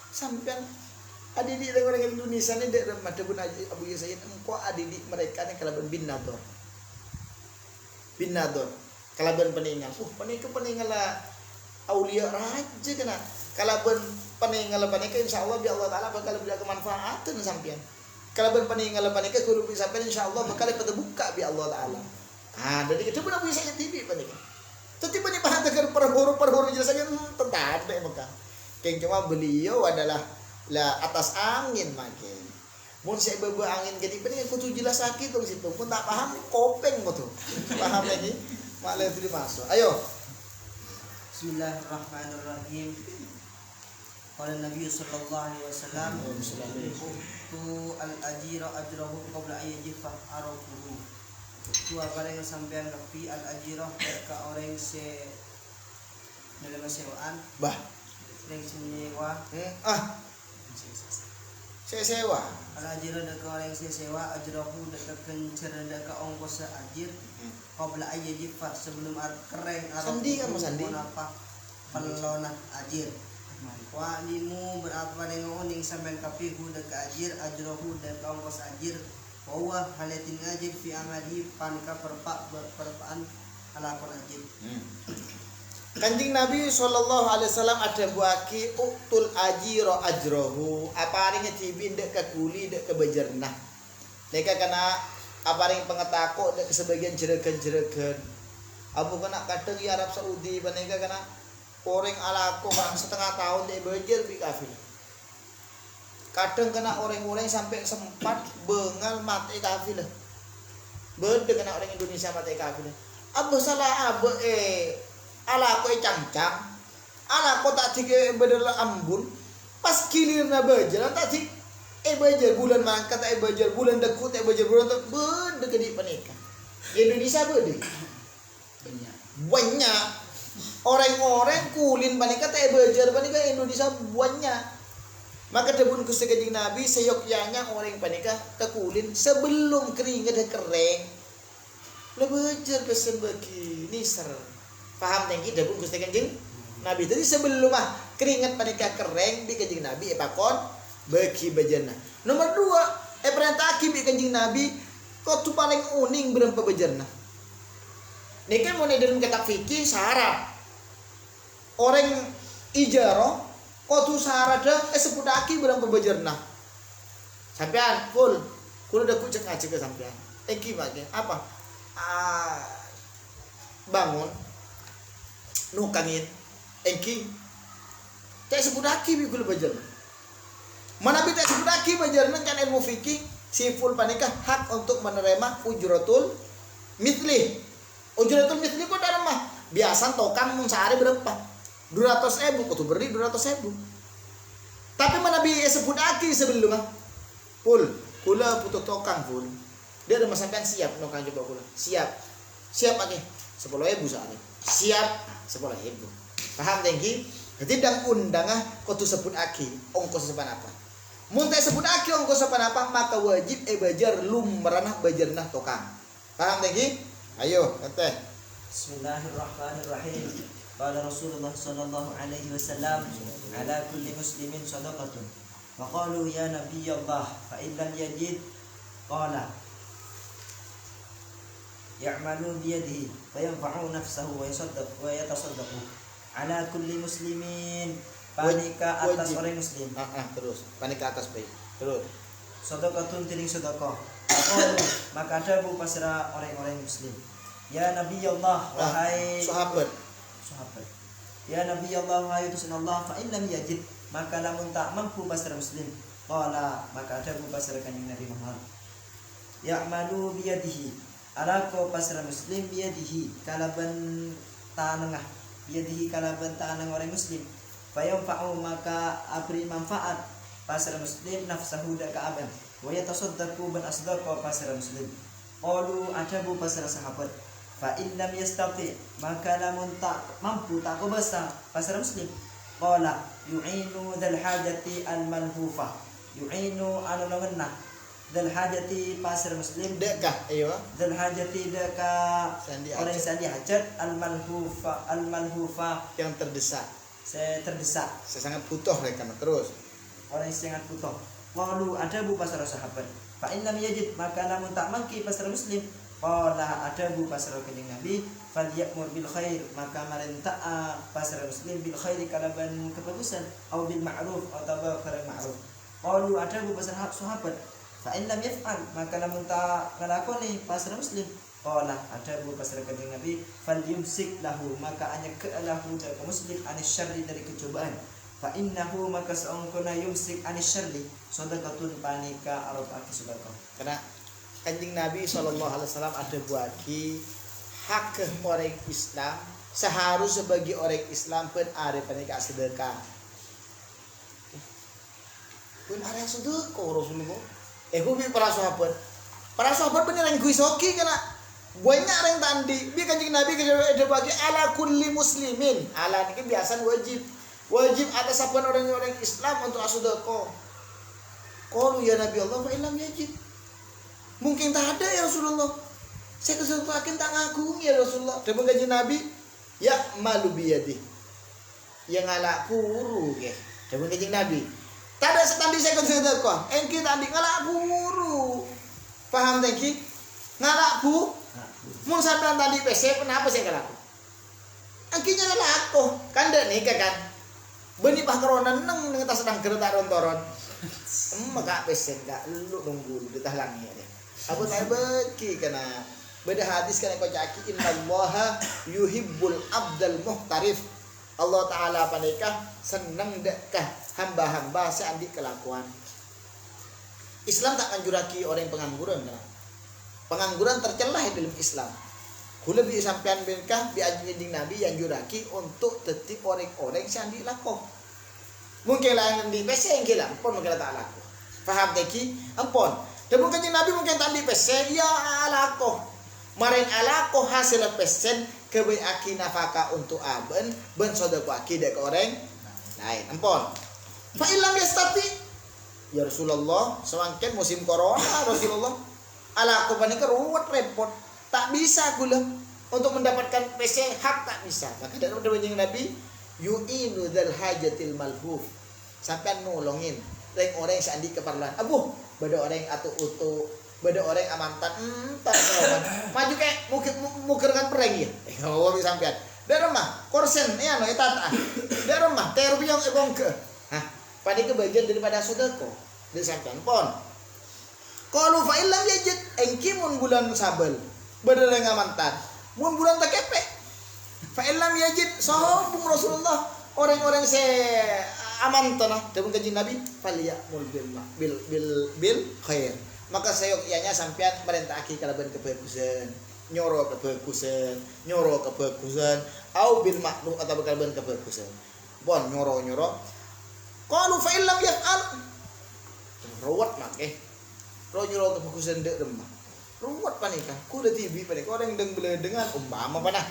Sampean adik-adik orang Indonesia ni dek mata pun Abu Sayyid engkau adik-adik mereka ni kalaban bin Nador kalaban peninggal peninggal lah aulia raja kena kalaban peninggal insyaallah bi Allah taala bakal bila kemanfaatan sampean kalaban peninggal kudu bisa sampean insyaallah bakal terbuka bi Allah taala. Dari itu pun Abu Sayyid TV peninggal tiba ni bahan tegar perhuru jelas saja tentang ada maka keng cuma beliau adalah atas angin makin. Mun saya bawa angin jadi penting aku jelas sakit dong situ. Pun tak paham kopeng betul. Paham lagi? Malah itu masuk. Ayo. Bismillahirrahmanirrahim. Qala Nabi sallallahu alaihi wasallam, "Tu al-ajira ajrahu qabla an yajifa arakuhu." Tu apa yang sampean kapi al-ajira ka orang se dalam sewaan. Bah. Yang sewa. Saya sewa. Al-ajira deka orang yang sewa ajrahu deka kencer deka ongkos ajir qabla ayyajifa sebelum kering Sandi kan Mas Sandi? Apa pelona ajir. Wa limu berapa dengan uning sampean kapihu deka ajir ajrahu deka ongkos ajir wa halatin ajir fi amali panika perpaan alakon ajir. Kanjeng Nabi sallallahu alaihi wasallam ada buaki uktul ajiro ajrohu aparing tibin dek ke kuli dek ke bejernah neka kana aparing pengetako dek ke sebagian jeragan abu kena kadang di Arab Saudi paneka kana orang alako kan setengah tahun dek bejer bi kafir kadang kena orang-orang sampai sempat bengal mati kafir bede kena orang Indonesia mati kafir abu salah abu ala ko cangcang ala ko tak tige bedel ambun pas kilirna bejer tak tig bejer bulan mangkat bejer bulan dekut bejer bulan tak bede gede panika Indonesia bede banyak orang-orang kulin panika bejer panika Indonesia banyak maka debun Gusti Kanjeng Nabi seyogyanya orang panika kulin sebelum keringat kering le bejer pesen bagi niser paham tengki debun Gusti Kanjeng Nabi tadi sebelum keringat panika kering di Kanjeng Nabi pakon bagi bejana nomor 2 perintah aki bi Kanjeng Nabi kau tu paling uning berempa bejana nikan mau dalam kitab fikih syarat orang ijaro kau tu syarat dah seput aki berempa bejana sampean full kulo dah kucek ngaji ke sampean tengki bagian apa bangun nukangin engki tak sebut aki bi kul bajar mana bi tak sebut aki bajar kan ilmu fikih si full panika hak untuk menerima ujratul mithli kok dalam mah biasa tokang mun sehari berapa 200.000 kau tu beri 200.000 tapi mana bi sebut aki sebelum full kula putus tokang full dia ada sampean siap nukang coba kula siap lagi 10.000 sehari siap 10.000 paham tengki jadi dang undangah kau tu sebut aki ongkos sepan apa mun tak sebut aki ongkos sepan apa maka wajib bajar lumranah bajarnah tokang paham tengki ayo teh Bismillahirrahmanirrahim. Qala Rasulullah sallallahu alaihi wasallam ala kulli muslimin sadaqatun wa qalu ya nabiyallah fa in lam yajid qala ya'malu biyadihi wa yanfa'u nafsahu wa yatasaddaqu ala kulli muslimin panika atas orang muslim terus panika atas baik terus sedekatun tiring sedekah maka ada bu pasrah orang-orang muslim ya Nabi Allah wahai sahabat ya Nabi Allah wahai utusan Allah fa in lam yajid maka lamun tak mampu pasrah muslim Qala maka ada pasar kanjeng Nabi Muhammad. Ya'malu biyadihi. Alako pasar muslim biyadihi kalaban tanengah. Biyadihi kalaban taneng orang muslim. Fayamfa'u maka abri manfaat pasar muslim nafsahu da ka'aban. Wa yatasaddaqu ban asdaqa pasar muslim. Qalu adabu pasar sahabat. Fa in lam yastati maka lamun tak mampu tak kubasa pasar muslim. Qala yu'inu dzal hajati al malhufa. Yu'inu anu lawenna dzal hajati pasar muslim Dekah, ayo. dzal hajati deka Sandi orang hajat. sandi hajat al malhufa Yang terdesak. saya terdesak Saya sangat butuh mereka terus. orang yang sangat butuh. Qalu adabu pasar sahabat. Fa in lam yajid maka lamun tak mangki pasar muslim. Qala adabu pasar kanjeng Nabi falyamur bil khair maka marenta pasar muslim bil khairi kalaban kebagusan au bil ma'ruf atau barang ma'ruf. Qalu adabu pasar sahabat. Fa in lam yaf'al maka lamun tak ngalakoni pasar muslim. Qala adabu pasar kanjeng Nabi falyumsik lahu maka anyek lahu dari muslim anis syarri dari kecobaan. Fa innahu maka saungkuna yumsik anis syarri sadaqatun panika arab aki sedekah. Karena Kanjeng Nabi SAW ada buaki hak ke orang Islam seharusnya bagi orang Islam pun ada panika sedekah. Pun ada sedekah Rasulullah. Hubi para sahabat. Para sahabat bener yang gue soki kena banyak yang tandi. Bi Kanjeng Nabi ada bagi ala kulli muslimin. Ala ini biasa wajib atas siapa orang-orang Islam untuk sedekah. Qalu ya Nabi Allah fa illam yajid. Mungkin tak ada ya Rasulullah. Saya kesukakan tak ngagung ya Rasulullah. Depan Kanjeng Nabi, ya malu biyadi. Yang ngalak puru ke. Depan Kanjeng Nabi. Tak ada setandi saya kesukakan. Engki tadi ngalak puru. Paham tengki? Ngalak pu. Mun sampean tadi PC kenapa saya ngalak? Engkinya ngalak aku. Kan dak nikah kan. Beni pak corona neng kita sedang kereta rontoron. Maka PC enggak lu nunggu di tahlangi ya. Aku tak beki kena beda hadis kena kau caki innallaha yuhibbul abdal muhtarif. Allah Ta'ala panikah senang dekah hamba-hamba seandi kelakuan. Islam tak anjuraki orang yang pengangguran kan? Pengangguran tercelah dalam Islam. Kula bi sampean berkah bi ajeng Nabi yang juraki untuk tetip orang-orang seandi lakoh. Mungkin lah yang di PC yang gila, ampun mungkin tak laku. Faham teki? Ampun. Dan mungkin Nabi mungkin tadi PC ya alakoh. Maring alakoh hasil pesen kebayaki nafkah untuk aben ben sedekah dek orang lain. Ampun. Fa illam yastati ya Rasulullah, sewangken musim corona Rasulullah. Alakoh panika ruwet repot. Tak bisa kula untuk mendapatkan PC hak tak bisa. Maka dari kanjeng Nabi yu'inu dzal hajatil malhuf. Sampai nolongin orang yang sandi keperluan. Abuh, beda orang atau utuh, beda orang amantan. Tak kawan. Maju kayak mukir kan perang ya. Kalau sampean. Dari rumah korsen ya no eta. Dari rumah terbi yang ebongke. Hah, pada kebagian daripada sedekah. Di sampean pon. Kalau fa illam yajid engki mun bulan sabel. Beda orang amantan. Mun bulan tak kepek. Fa illam yajid sahabung Rasulullah orang-orang aman tanah dengan kanjeng Nabi falyamul bil khair. Maka sayogyanya sampean merintahki kalaban kebagusan, nyoro kebagusan, au bil ma'ruf atau kalaban kebagusan. Bon nyoro. Qalu fa illam yaf'al ruwat make. Ro nyoro kebagusan dek remah. Ruwat panika. Ku udah tibi panika orang deng dengan umpama panah.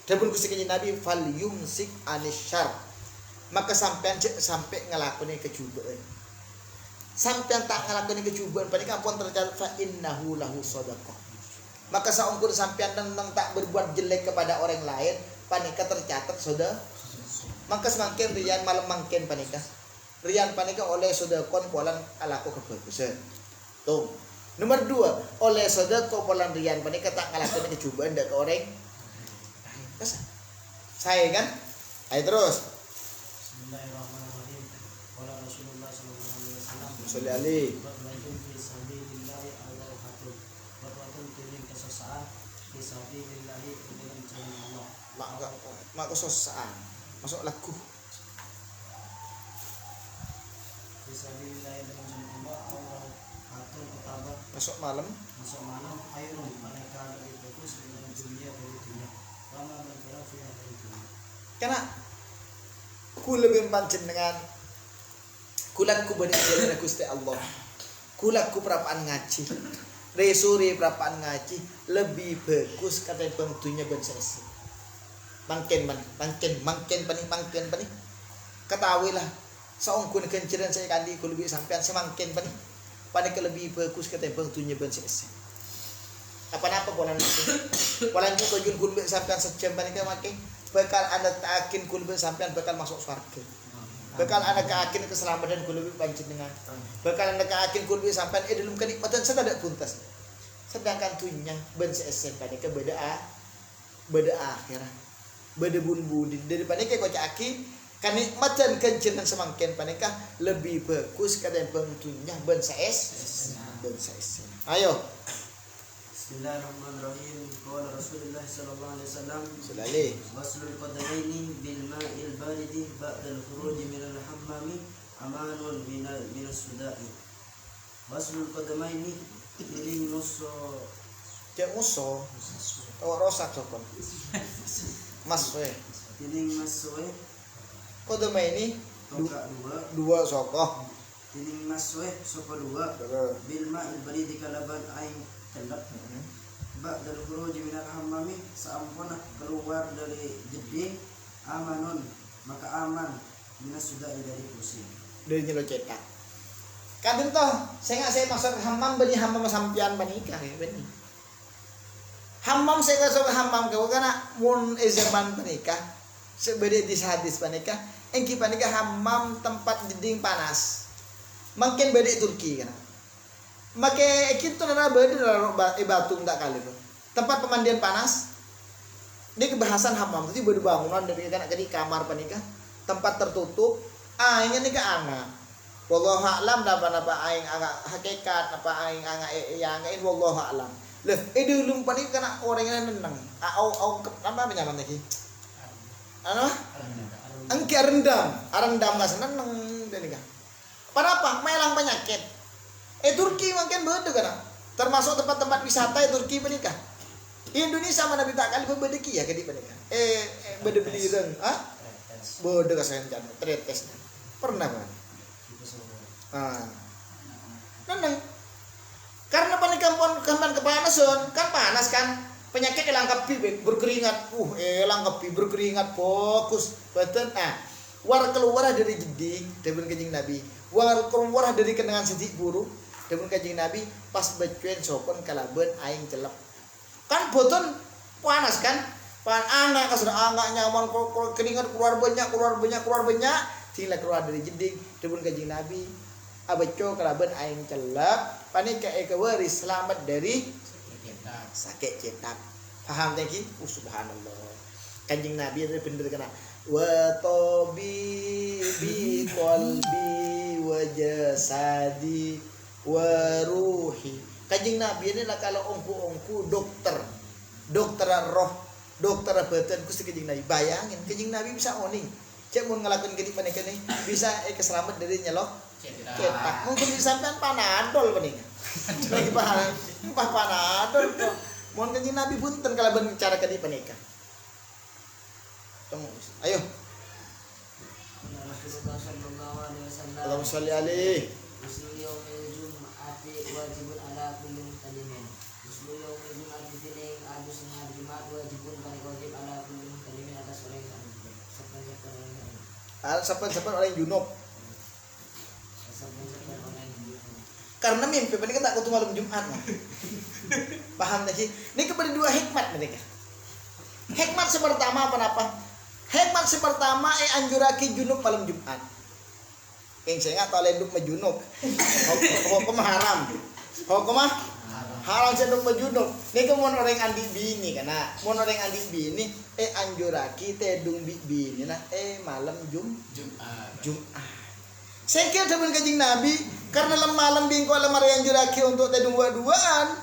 Dapun Gusti Kanjeng Nabi fal yumsik anisyar. Maka sampean sampai ngelakoni kecubaan. Sampean tak ngelakoni kecubaan panika ampun tercatat fa innahu lahu shadaqah. Maka saungkur sampean nang tak berbuat jelek kepada orang lain panika tercatat sudah. Maka semakin riyan malam mangkin panika. Riyan panika oleh sedekon polan alaku kebagusan. Tuh. Nomor 2, oleh sedekah polan riyan panika tak ngelakoni kecubaan dak ke orang. Saya kan? Ayo terus. Bismillahirrahmanirrahim. Qala Rasulullah sallallahu alaihi wasallam. Sholli alaihi. Berlajun fi sabilillahi al-wahatun. Berlajun tiling kesesaan fi sabilillahi dengan jalan Allah. Mak kesosaan. Masuk lagu. Fi fisabilillah dengan Allah Allah atau ketabat Masuk malam. masuk malam ayo mereka lebih bagus dengan dunia dari dunia lama bergerak dari dunia Karena ku lebih pancen dengan kulatku bani jalan Gusti Allah. Kulatku perapaan ngaji. Resuri perapaan ngaji lebih bagus kata bentunya ben sesi. Mangken pani. Ketahuilah saungkun kenceran saya kandi ku lebih sampean semangken pani. Pani lebih bagus kata bentunya ben sesi. Apa-apa bolan itu. Bolan juga jun ku lebih sampean sejam pani ka make bakal anda takin kulubin sampean bakal masuk surga. Bakal anda keakin keselamatan kulubin panjenengan. Bakal anda keakin kulubin sampean dalam kenikmatan tidak puntas. Sedangkan tunya ben seesen pada ke beda akhirat. Beda bun daripada ke kocak aki kenikmatan kencenan semangken paneka lebih bagus kadang pentunya ben seesen. Ayo. Bismillahirrahmanirrahim. Qala Rasulullah sallallahu alaihi wasallam Sulali. Waslul qadamaini bil ma'il baridi ba'da al-khuruj min al-hammami amanun min as-suda'i. Waslul qadamaini ini muso Cek muso. Oh rosak sokon. Mas we. ini maswe Kodama ini toka dua sokoh. ini maswe sopo dua bil ma'il baridi kalaban aing kelak ba'da al-khuruj min al-hammami saampuna keluar dari jeding amanun maka aman min as-suda'i dari pusing. Dari nyelo cetak. Kadang toh saya masuk hammam bani hammam sampian panikah ya bani. Hammam saya masuk hammam kau karena mun zaman panikah sebeda di hadis panikah engki panikah hammam tempat dinding panas. Makin beda Turki kan. Make kita nara beda batu tak kali tuh. Tempat pemandian panas. Ini kebahasan hammam tadi baru bangunan dari kan di kamar panikah tempat tertutup. Aingnya nih ke anak. Wallahu a'lam napa aing agak hakikat apa aing agak yang aing wallahu a'lam. Leh, dulu panik kana orangnya nenang. Au apa nyaman lagi? Ano? Engke rendam enggak seneng denika. Kenapa? Melang penyakit. Turki makin beda kan? Termasuk tempat-tempat wisata Turki menikah. Indonesia mana bisa kali beda ki ya kedi menikah. Beda beliren, Beda kasayan kan, tretes. Pernah kan? Neneng. Karena panikan kampan kepanasan, kan panas kan? Penyakit elangkapi berkeringat. Elangkapi berkeringat fokus. Betul. War keluar dari jeding dari kanjeng Nabi. War keluar dari kenangan sedik buruk dari kanjeng Nabi pas becuen sopon kalaben aing celep. Kan boten panas kan? Anak kasar angak nyaman keringat keluar banyak tinggal keluar dari jeding dari kanjeng Nabi. Abeco kalaben aing celep panik ke waris selamat dari sakit cetak. Paham tadi? Subhanallah. Kanjeng Nabi ada bener kena wa tabibi qalbi wa jasadi wa ruhi. Kanjeng Nabi ini lah kalau ongku dokter roh, dokter batin Gusti kanjeng Nabi. Bayangin kanjeng Nabi bisa oning. Cek mun ngelakuin gini panik ini bisa keselamat dari nyelok cetak. Mungkin disampaikan panadol panik. Lagi paham panadol kok. Mohon kanjeng Nabi punten kalau berbicara ke di panika. Ayo. Rasulullah sallallahu alaihi wasallam Allahumma sholli alaihi. Usul yaumil jum'ati wajibun ala kulli muslimin. Usul yaumil jum'ati tining abus hari Jumat wajibun paling wajib ala kulli muslimin atas orang yang Sapan orang junub. Karena mimpi mereka tak kutu malam Jumat. Paham tak sih? Ini kepada dua hikmat mereka. Hikmat pertama apa? Hikmat pertama anjuraki junub malam Jumat. Yang saya nggak tahu lenduk majunub. Hukum haram. Hukum haram cenduk majunub. Ini kemudian orang andi bini karena mau orang andi bini anjuraki tedung bini nah malam Jumat. Saya kira dengan kanjeng Nabi karena malam bingko lemar yang juraki untuk tedung dua-duaan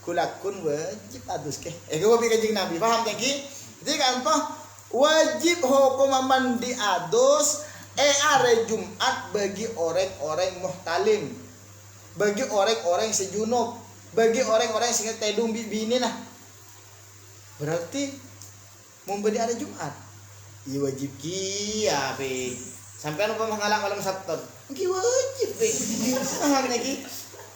kulakun wajib adus ke. Kau kanjeng Nabi paham tak ki? Jadi kan toh wajib hukum mandi adus Hari Jumat bagi orang-orang muhtalim, bagi orang-orang sejunub, bagi orang-orang sing tedung bini nah. Berarti memberi hari Jumat. Iya wajib kia be. Sampai anu pemanggalang malam Sabtu. Ki wajib be. Paham lagi.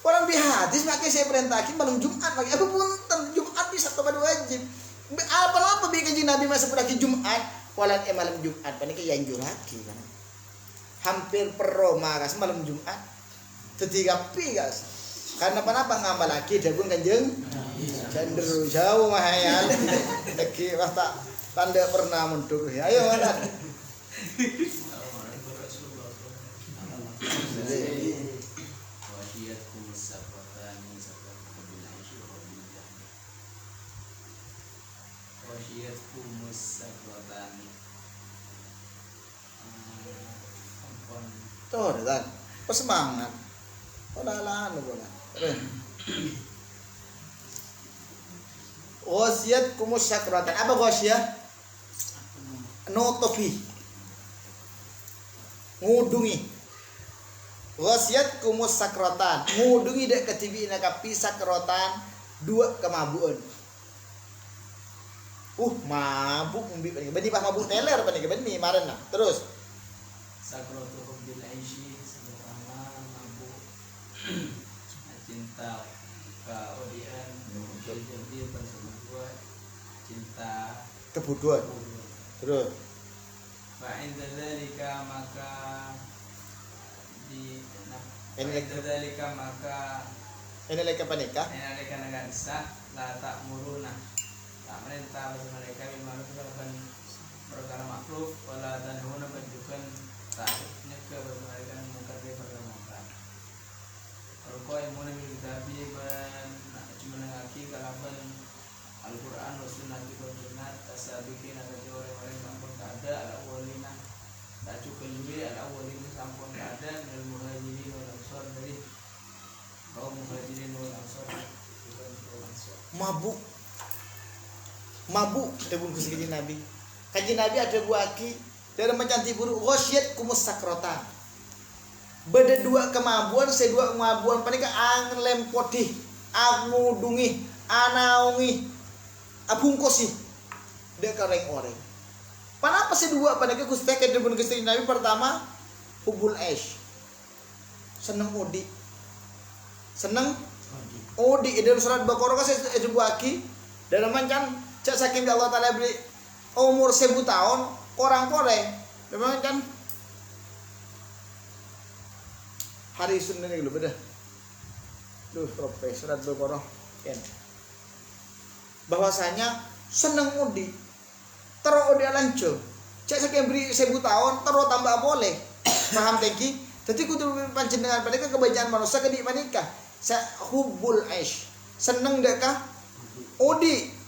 Orang di hadis makanya saya perintahin malam Jumat bagi aku punten Jumat bisa pada wajib. Apa-apa bi kanjeng Nabi masa pergi Jumat, walan malam Jumat paniki yanjur lagi kan. Hampir peroma kas malam Jumat. Ketiga pigas. Karena apa ngamal lagi dabung kanjeng cenderung jauh mahayal. Lagi wasta tanda pernah mundur. Ayo mana? Tuh, dan semangat. Olah bola. Wasiat kumus sakratan. Apa wasiat? Nutupi. Ngudungi. Wasiat kumus sakratan. Ngudungi dek ketibi nakapi sakratan dua kemabuan. Mabuk umbi panik. Bani pas mabuk teler panik bani marana. Terus Sakratuhum bil aishi sederhana mabuk cinta keodian jadi bersebuah cinta kebutuhan. Terus fa'inda dzalika maka di ini lagi apa nikah? mereka nagansa la tak muruna tak merintah bagi mereka bil ma'ruf dan perkara makruf wala tanhuna menunjukkan taatnya ke bagi mereka yang mungkar dari perkara mungkar. Kalau kau yang mau nabi kitabih nak cuma ngaki kalaban Al-Quran wa sunnati wa sunnat tasabikin ada orang-orang yang sampun kada al-awwalina tak cukup lebih al-awwalina sampun kada dari muhajirin wal ansor dari kaum muhajirin wal ansor bukan kaum ansor. Mabuk tebung kusi kanjeng Nabi. Kanjeng Nabi ada buaki dari mencanti buruk wasiat kumus sakrotan. Beda dua kemabuan, sedua kemabuan panika angin lempoti, angudungi, anaungi, abungkosi. Dia kareng oreng. Kenapa sedua panika Gusti ke debun Gusti Nabi pertama hubul aish. Seneng odi. Seneng odi dalam surat Baqarah kasih buaki dalam mancan cak saking Allah taala beri umur 1000 tahun orang koreng. Memang kan hari Senin ini beda. Duh, profesor surat Baqarah kan. Bahwasanya seneng udi. Terus udi lanjut. Cek saking beri 1000 tahun terus tambah boleh. Paham teki? Jadi kudu panjenengan panika kebajikan manusia kedik panika. Hubul aish. Seneng dak kah? Udi.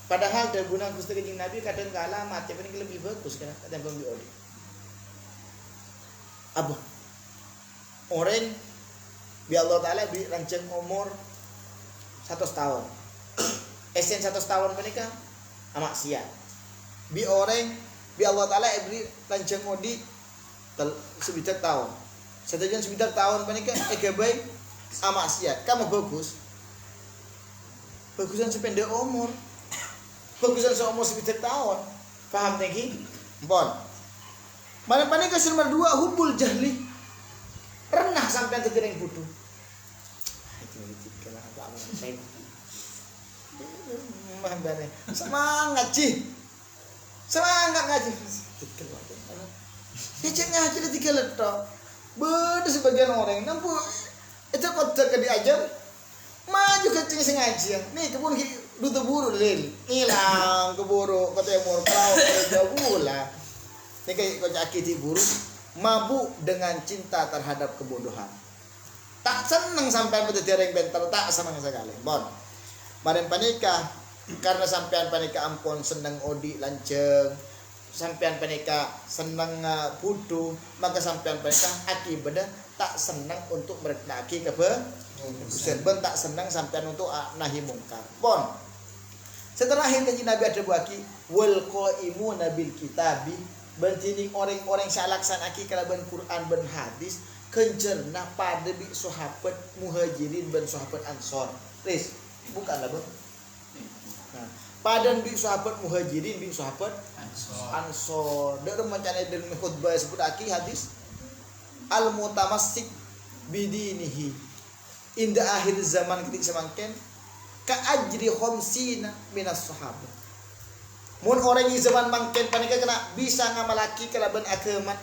Padahal dari guna Gusti Kanjeng Nabi kadang kala mati paling lebih bagus kan kadang pembi odi. Apa? Orang bi Allah taala bi rancang umur 100 tahun. Esen 100 tahun menika maksiat. Bi orang bi Allah taala beri rancang odi sebitar tahun. Setajan sebitar tahun menika baik maksiat. Kamu bagus. Bagusan sependek umur. Bagusan seumur sekitar tahun. Paham teki? Bon. Mana-mana ke nomor 2 hubul jahli. Renah sampai tergereng butuh. Semangat Ci. Semangat ngaji. Dicek ngaji ada 3 letok. Beda sebagian orang nampu itu kotak ke diajar. Maju ke cing sengaja. Nih kebun duta buru lil. Hilang keburu kata mur kau jauh pula. Nih kayak kocak di buru mabuk dengan cinta terhadap kebodohan. Tak senang sampai bertereng bentar tak senang sekali. Bon. Maren panika karena sampean panika ampun seneng odi lanceng. Sampean panika seneng putu, maka sampean panika akibatnya tak senang untuk merenaki serban tak senang sampean untuk nahi mungkar. Bon. Setelah Kanjeng Nabi ada buaki wal qaimuna bil kitabi Bertini orang-orang saya laksanaki kalaban Quran ben hadis kencerna pada bi sahabat muhajirin ben sahabat ansor. Ris, bukanlah bang. Nah, padan bi sahabat muhajirin bi sahabat ansor. Dari macam dari khutbah sebut aki hadis al mutamassik bidinihi inda akhir zaman ketika semangken ka ajri khamsina minas sahabat. Mun orang di zaman mangken panika kena bisa ngamalaki kalaban agama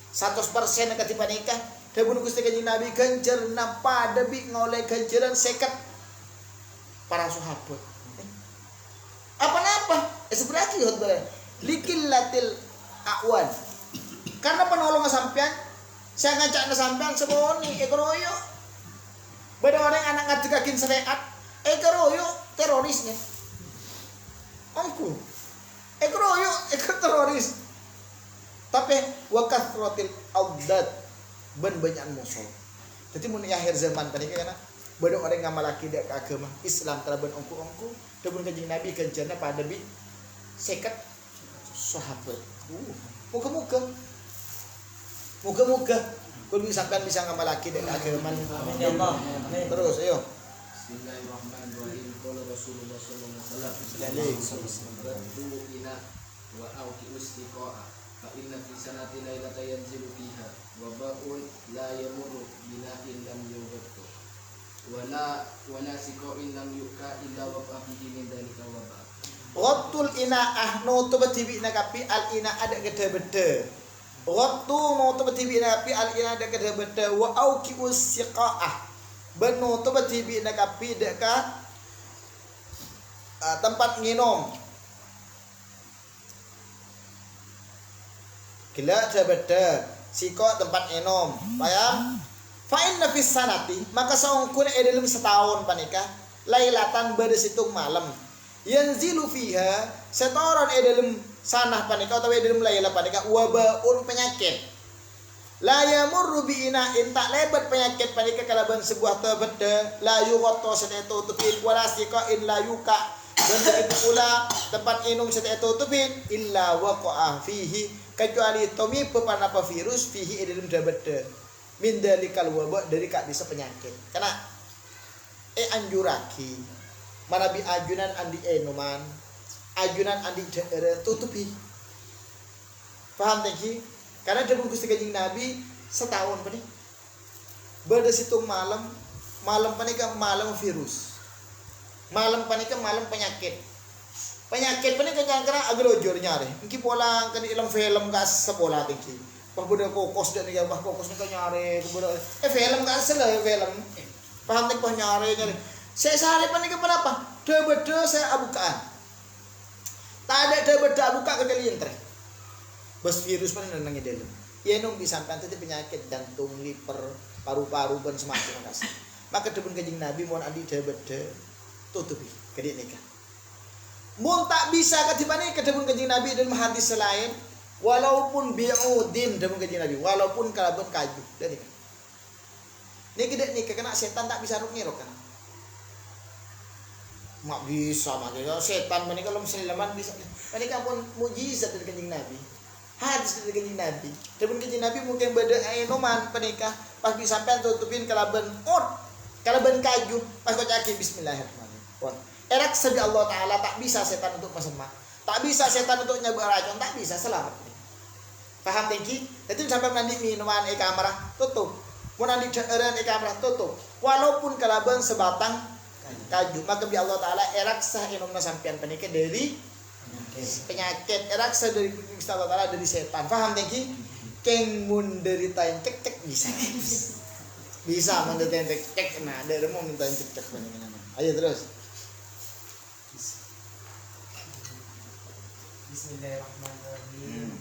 100% kati panika dabun Gusti Kanjeng Nabi ganjarna pada bi ngoleh ganjaran 50 para sahabat. Apa-apa? Seberaki khotbah likillatil awan. Karena penolong sampean saya ngajak sampean seboni ekroyo. Beda orang anak ngadegakin syariat ekroyo terorisnya. Ongku ekroyo teroris. Tapi wakathrotil audad ben banyak musuh. Jadi mun akhir zaman tadi kana beda orang ngamalaki dak agama Islam kalaban ongku-ongku dabun Kanjeng Nabi kencerna pada bi 50 sahabat. Muga-muga kul sampean bisa ngamalaki dak agama. Amin ya Allah. Amin. Terus ayo. Bismillahirrahmanirrahim. Qala Rasulullah sallallahu alaihi wasallam, "Raddu ina wa auqi istiqa'a fa inna fi sanati lailata yanzilu fiha wa ba'un la yamurru bina'in lam yughaddu wala siqa'in lam yuka illa wa fihi min dalika wa ba'." Rattul inaah nutup tibi nakapi al ina ada gede bede. Rattu nutup tibi nakapi al ina ada gede bede wa auqi istiqa'a. Benu tu bertibi nak api dekat tempat nginum. Kila berbeda. Siko tempat nginum. Paham? Fa'in nafis sanati maka saungkun dalam setahun panika lailatan bersitung malam. Yanzilu fiha setoran dalam sanah panika atau dalam laila panika wabaun penyakit. La yamurru bi ina'in tak lebat penyakit panika kalaban sebuah tebeda la yughata sedaya tutupin wala siqain la yuka dan itu pula tempat minum sedaya tutupin illa waqa'a fihi kecuali tomi pepanapa virus fihi dalam tebeda min dalikal waba dari kak bisa penyakit karena anjuraki manabi ajunan andi enuman ajunan andi daerah tutupi paham teki. Karena dabun Gusti Kanjeng Nabi setahun pani. Beda situ malam panika malam virus. Malam panika malam penyakit. Penyakit panika kira agrojor nyari. Engki pola kan ilang film kas sekolah tinggi. Pas budak kokos dan ya bah kokos nika nyari budak film kas sela film. Paham nek pas nyari. Saya sehari panika kenapa? Beda saya abukaan. Tak ada beda abuka ke lintre. Bos virus mana nangis dalam. Ya nung disampaikan tadi penyakit jantung, liver, paru-paru dan semacam kasih. Maka dabun Kanjeng Nabi mohon andi beda tutupi kedik nikah. Mun tak bisa katibane ke dabun Kanjeng Nabi dan hadis selain walaupun bi'udin dabun Kanjeng Nabi walaupun kalaban kaju dan nikah. Niki dek nikah kena setan tak bisa ruk-niruk kan. Mak bisa makanya setan menika kalau musliman bisa. Menika pun mukjizat dari Kanjeng Nabi. Hadis dari Kanjeng Nabi. Dabun Kanjeng Nabi mungkin beda noman penikah pas bisa sampean tutupin kalaban kalaban kaju pas kocaki bismillahirrahmanirrahim. Erak sabi Allah taala tak bisa setan untuk masemak. Tak bisa setan untuk nyebar racun, tak bisa selamat. Paham tinggi? Itu sampai nanti minuman kamera tutup. Mau nanti daerah kamera tutup. Walaupun kalaban sebatang kaju, maka bi Allah taala erak sah inomna sampean penikah dari penyakit eraksa dari Gusti Allah Taala dari setan. Paham tengki? Keng mun deritain cek bisa mendetain cek nah ada mau mintain cek panjenengan. Ayo terus. Bismillahirrahmanirrahim.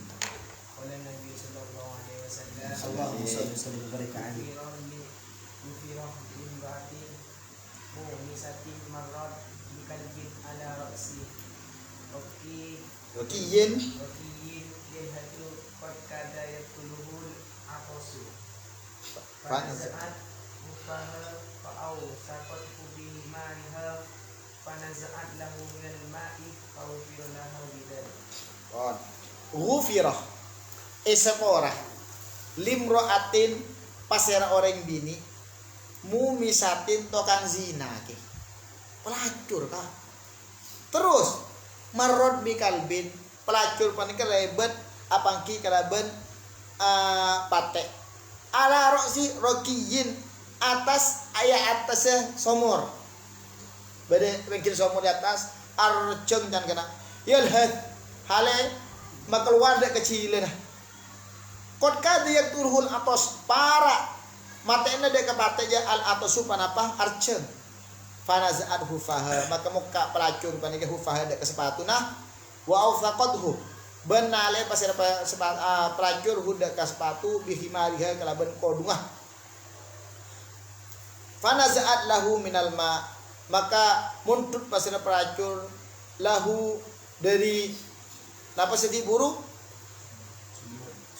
Qala Nabi sallallahu alaihi wasallam Allahumma shalli wa sallim wa barik alaihi. Mufirah bin batin mu'misatin marad bikalbin ala ra'si Wakiyin yahatu qad kada yaquluhul aqasu Fanaza'at mufaha fa'au saqat bihi ma'iha fanaza'at lahu minal ma'i fa'ufira lahu bidal Ghufirah Isepora limroatin pasera orang bini mumisatin tokang zina ke pelacur kah. Terus marot bi kalbin pelacur panika lebet apangki kalaben pate ala roksi rokiyin atas ayat atasnya somor bade bengkil somor di atas arceng dan kena yalhad hale makeluar dek kecilin kot kadi yang turhul atos para matena dek kapate ja al atosu panapa arceng fanazaat hufaha maka muka pelacur panika hufaha dek sepatu nah wa aufaqadhu benale pasir pelacur huda ka sepatu bihimariha kalaban kodungah fanazaat lahu minal ma maka muntut pasir pelacur lahu dari napa sedi buru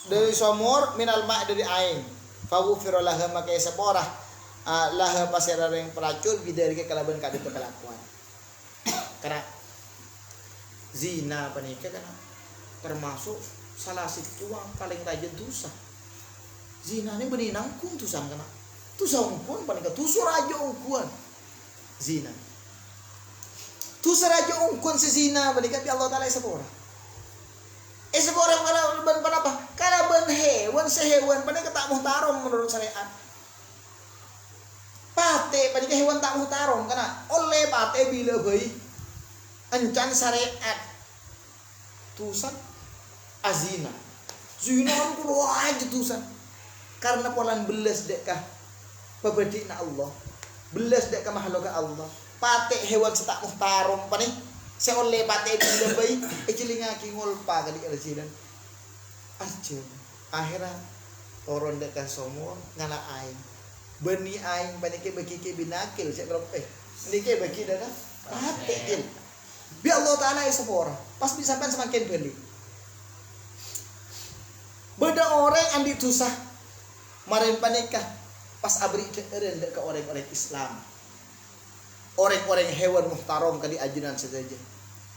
dari somor minal ma dari ain faghfira laha maka sepora laha pasir yang pelacur bidari kalaban kadu kelakuan karena zina panika kana termasuk salah satu yang paling rajin dosa. Zina ini benih nangkung tusan kana. Tusa ungkuan panika tusu raja ungkuan. Zina. Tusa raja ungkuan si zina panika bi Allah taala sepora. Sepora kana ban panapa? Kana ban hewan sehewan panika tak muhtaram menurut syariat. Pate panika hewan tak muhtaram kana oleh pate bila bayi encan syariat tusan azina zina itu aja tusan karena polan belas dekah pebedik na Allah belas dekah makhluk Allah pate hewan setak muhtarom panik seoleh pate bila bayi ejilingaki ngolpa kali arjidan arjun akhirnya orang dekah somor ngala aing beni aing panike bagi ke binakil cek berapa nike bagi dana pate il bi Allah taala sepora pas bisa kan semakin beli beda orang andi tusah marin panikah pas abri keren ke orang-orang Islam orang-orang hewan muhtaram kali ajunan saja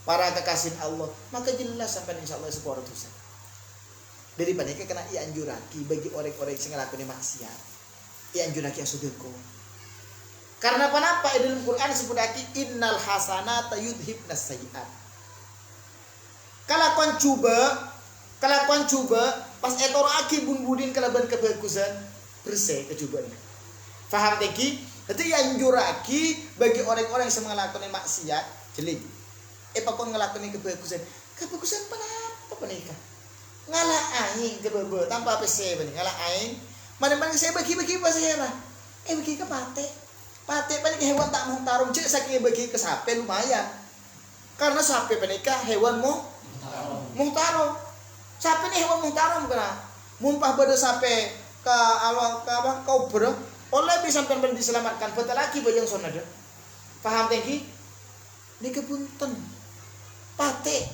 para kekasih Allah maka jelas sampai insyaallah sepora tusah dari panikah kena ianjuraki bagi orang-orang sing nglakoni maksiat ianjuraki asudeko. Karena kenapa dalam Quran disebutake innal hasanata yudhibnas sayiat. Kalakuan coba pas etoraki bun-budin kalaban kebagusan bersih kecobaan. Faham teki? Dadi yang juraki bagi orang-orang yang mengalakoni maksiat, jeling. Pakon ngelakoni kebagusan. Kebagusan apa panika? Ngalah aing kebebe tanpa PC bening ngalah aing. Mana-mana saya bagi-bagi pas saya. Bagi ke pate panik hewan tak muhtaram cek saking bagi ke sapi lumayan karena sapi panika hewan muhtaram sapi ini hewan muhtaram kena mumpah pada sapi ke awal ke apa kau ber oleh bisa sampai diselamatkan betul lagi bajang sonada paham tengki ini kepunten pate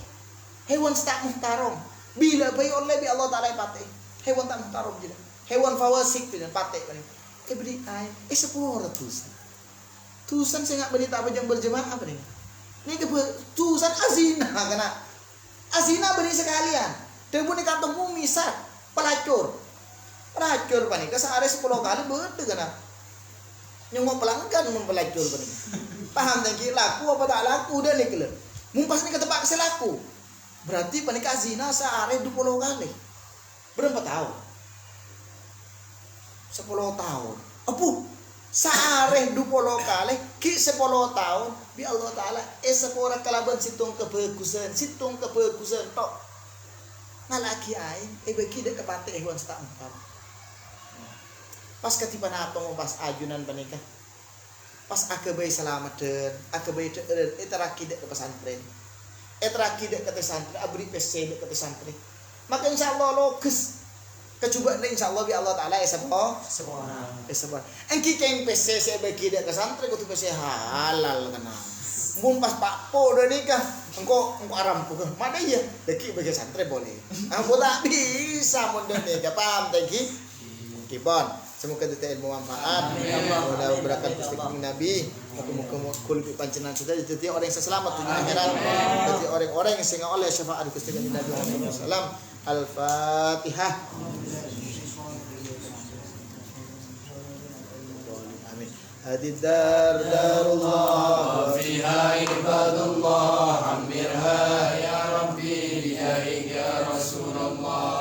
hewan tak muhtaram bila bayi oleh bi Allah taala pate hewan tak muhtaram jadi hewan fawasik dengan pate panik beri ai sepuluh ratus tusan saya nggak berita apa yang berjemaah apa nih? Ini tusan azina karena azina beri sekalian. Debu di kantongmu misat pelacur panik. Sehari 10 kali berde karena nyungok pelanggan mempelacur panik. Paham tadi laku apa tak laku udah nih kalian. Mumpas nih ketepak selaku. Berarti panik azina sehari 20 kali. Berapa tahun? 10 tahun. Apuh. Saareh 20 kali ki 10 tahun bi Allah taala sepora kalaban situng kebagusan tok ngalaki aing bagi dek kepate hewan setak empat pas ketipan apa mau pas ajunan panikah pas akabai selamat dan akabai deureun etaraki dek ke pesantren etaraki dek ke pesantren abri PC dek ke pesantren maka insyaallah logis kecubaan insyaallah bi Allah taala sepora engki keng PC saya bagi dia ke santri kudu PC halal kana mun pas Pak Po udah nikah engko aram puguh mana ya deki bagi santri boleh engko tak bisa mun udah nikah paham teki kibon semoga detail ilmu manfaat mudah berakat istiqomah Nabi muga-muga kulbi pancenan sudah jadi orang yang selamat dunia akhirat jadi orang-orang yang sehingga oleh syafaat Gusti Nabi Muhammad sallallahu alaihi wasallam Al-Fatihah. Amin. Hadid darullah fiha ibadullah amirha ya rabbi bihaik ya rasulullah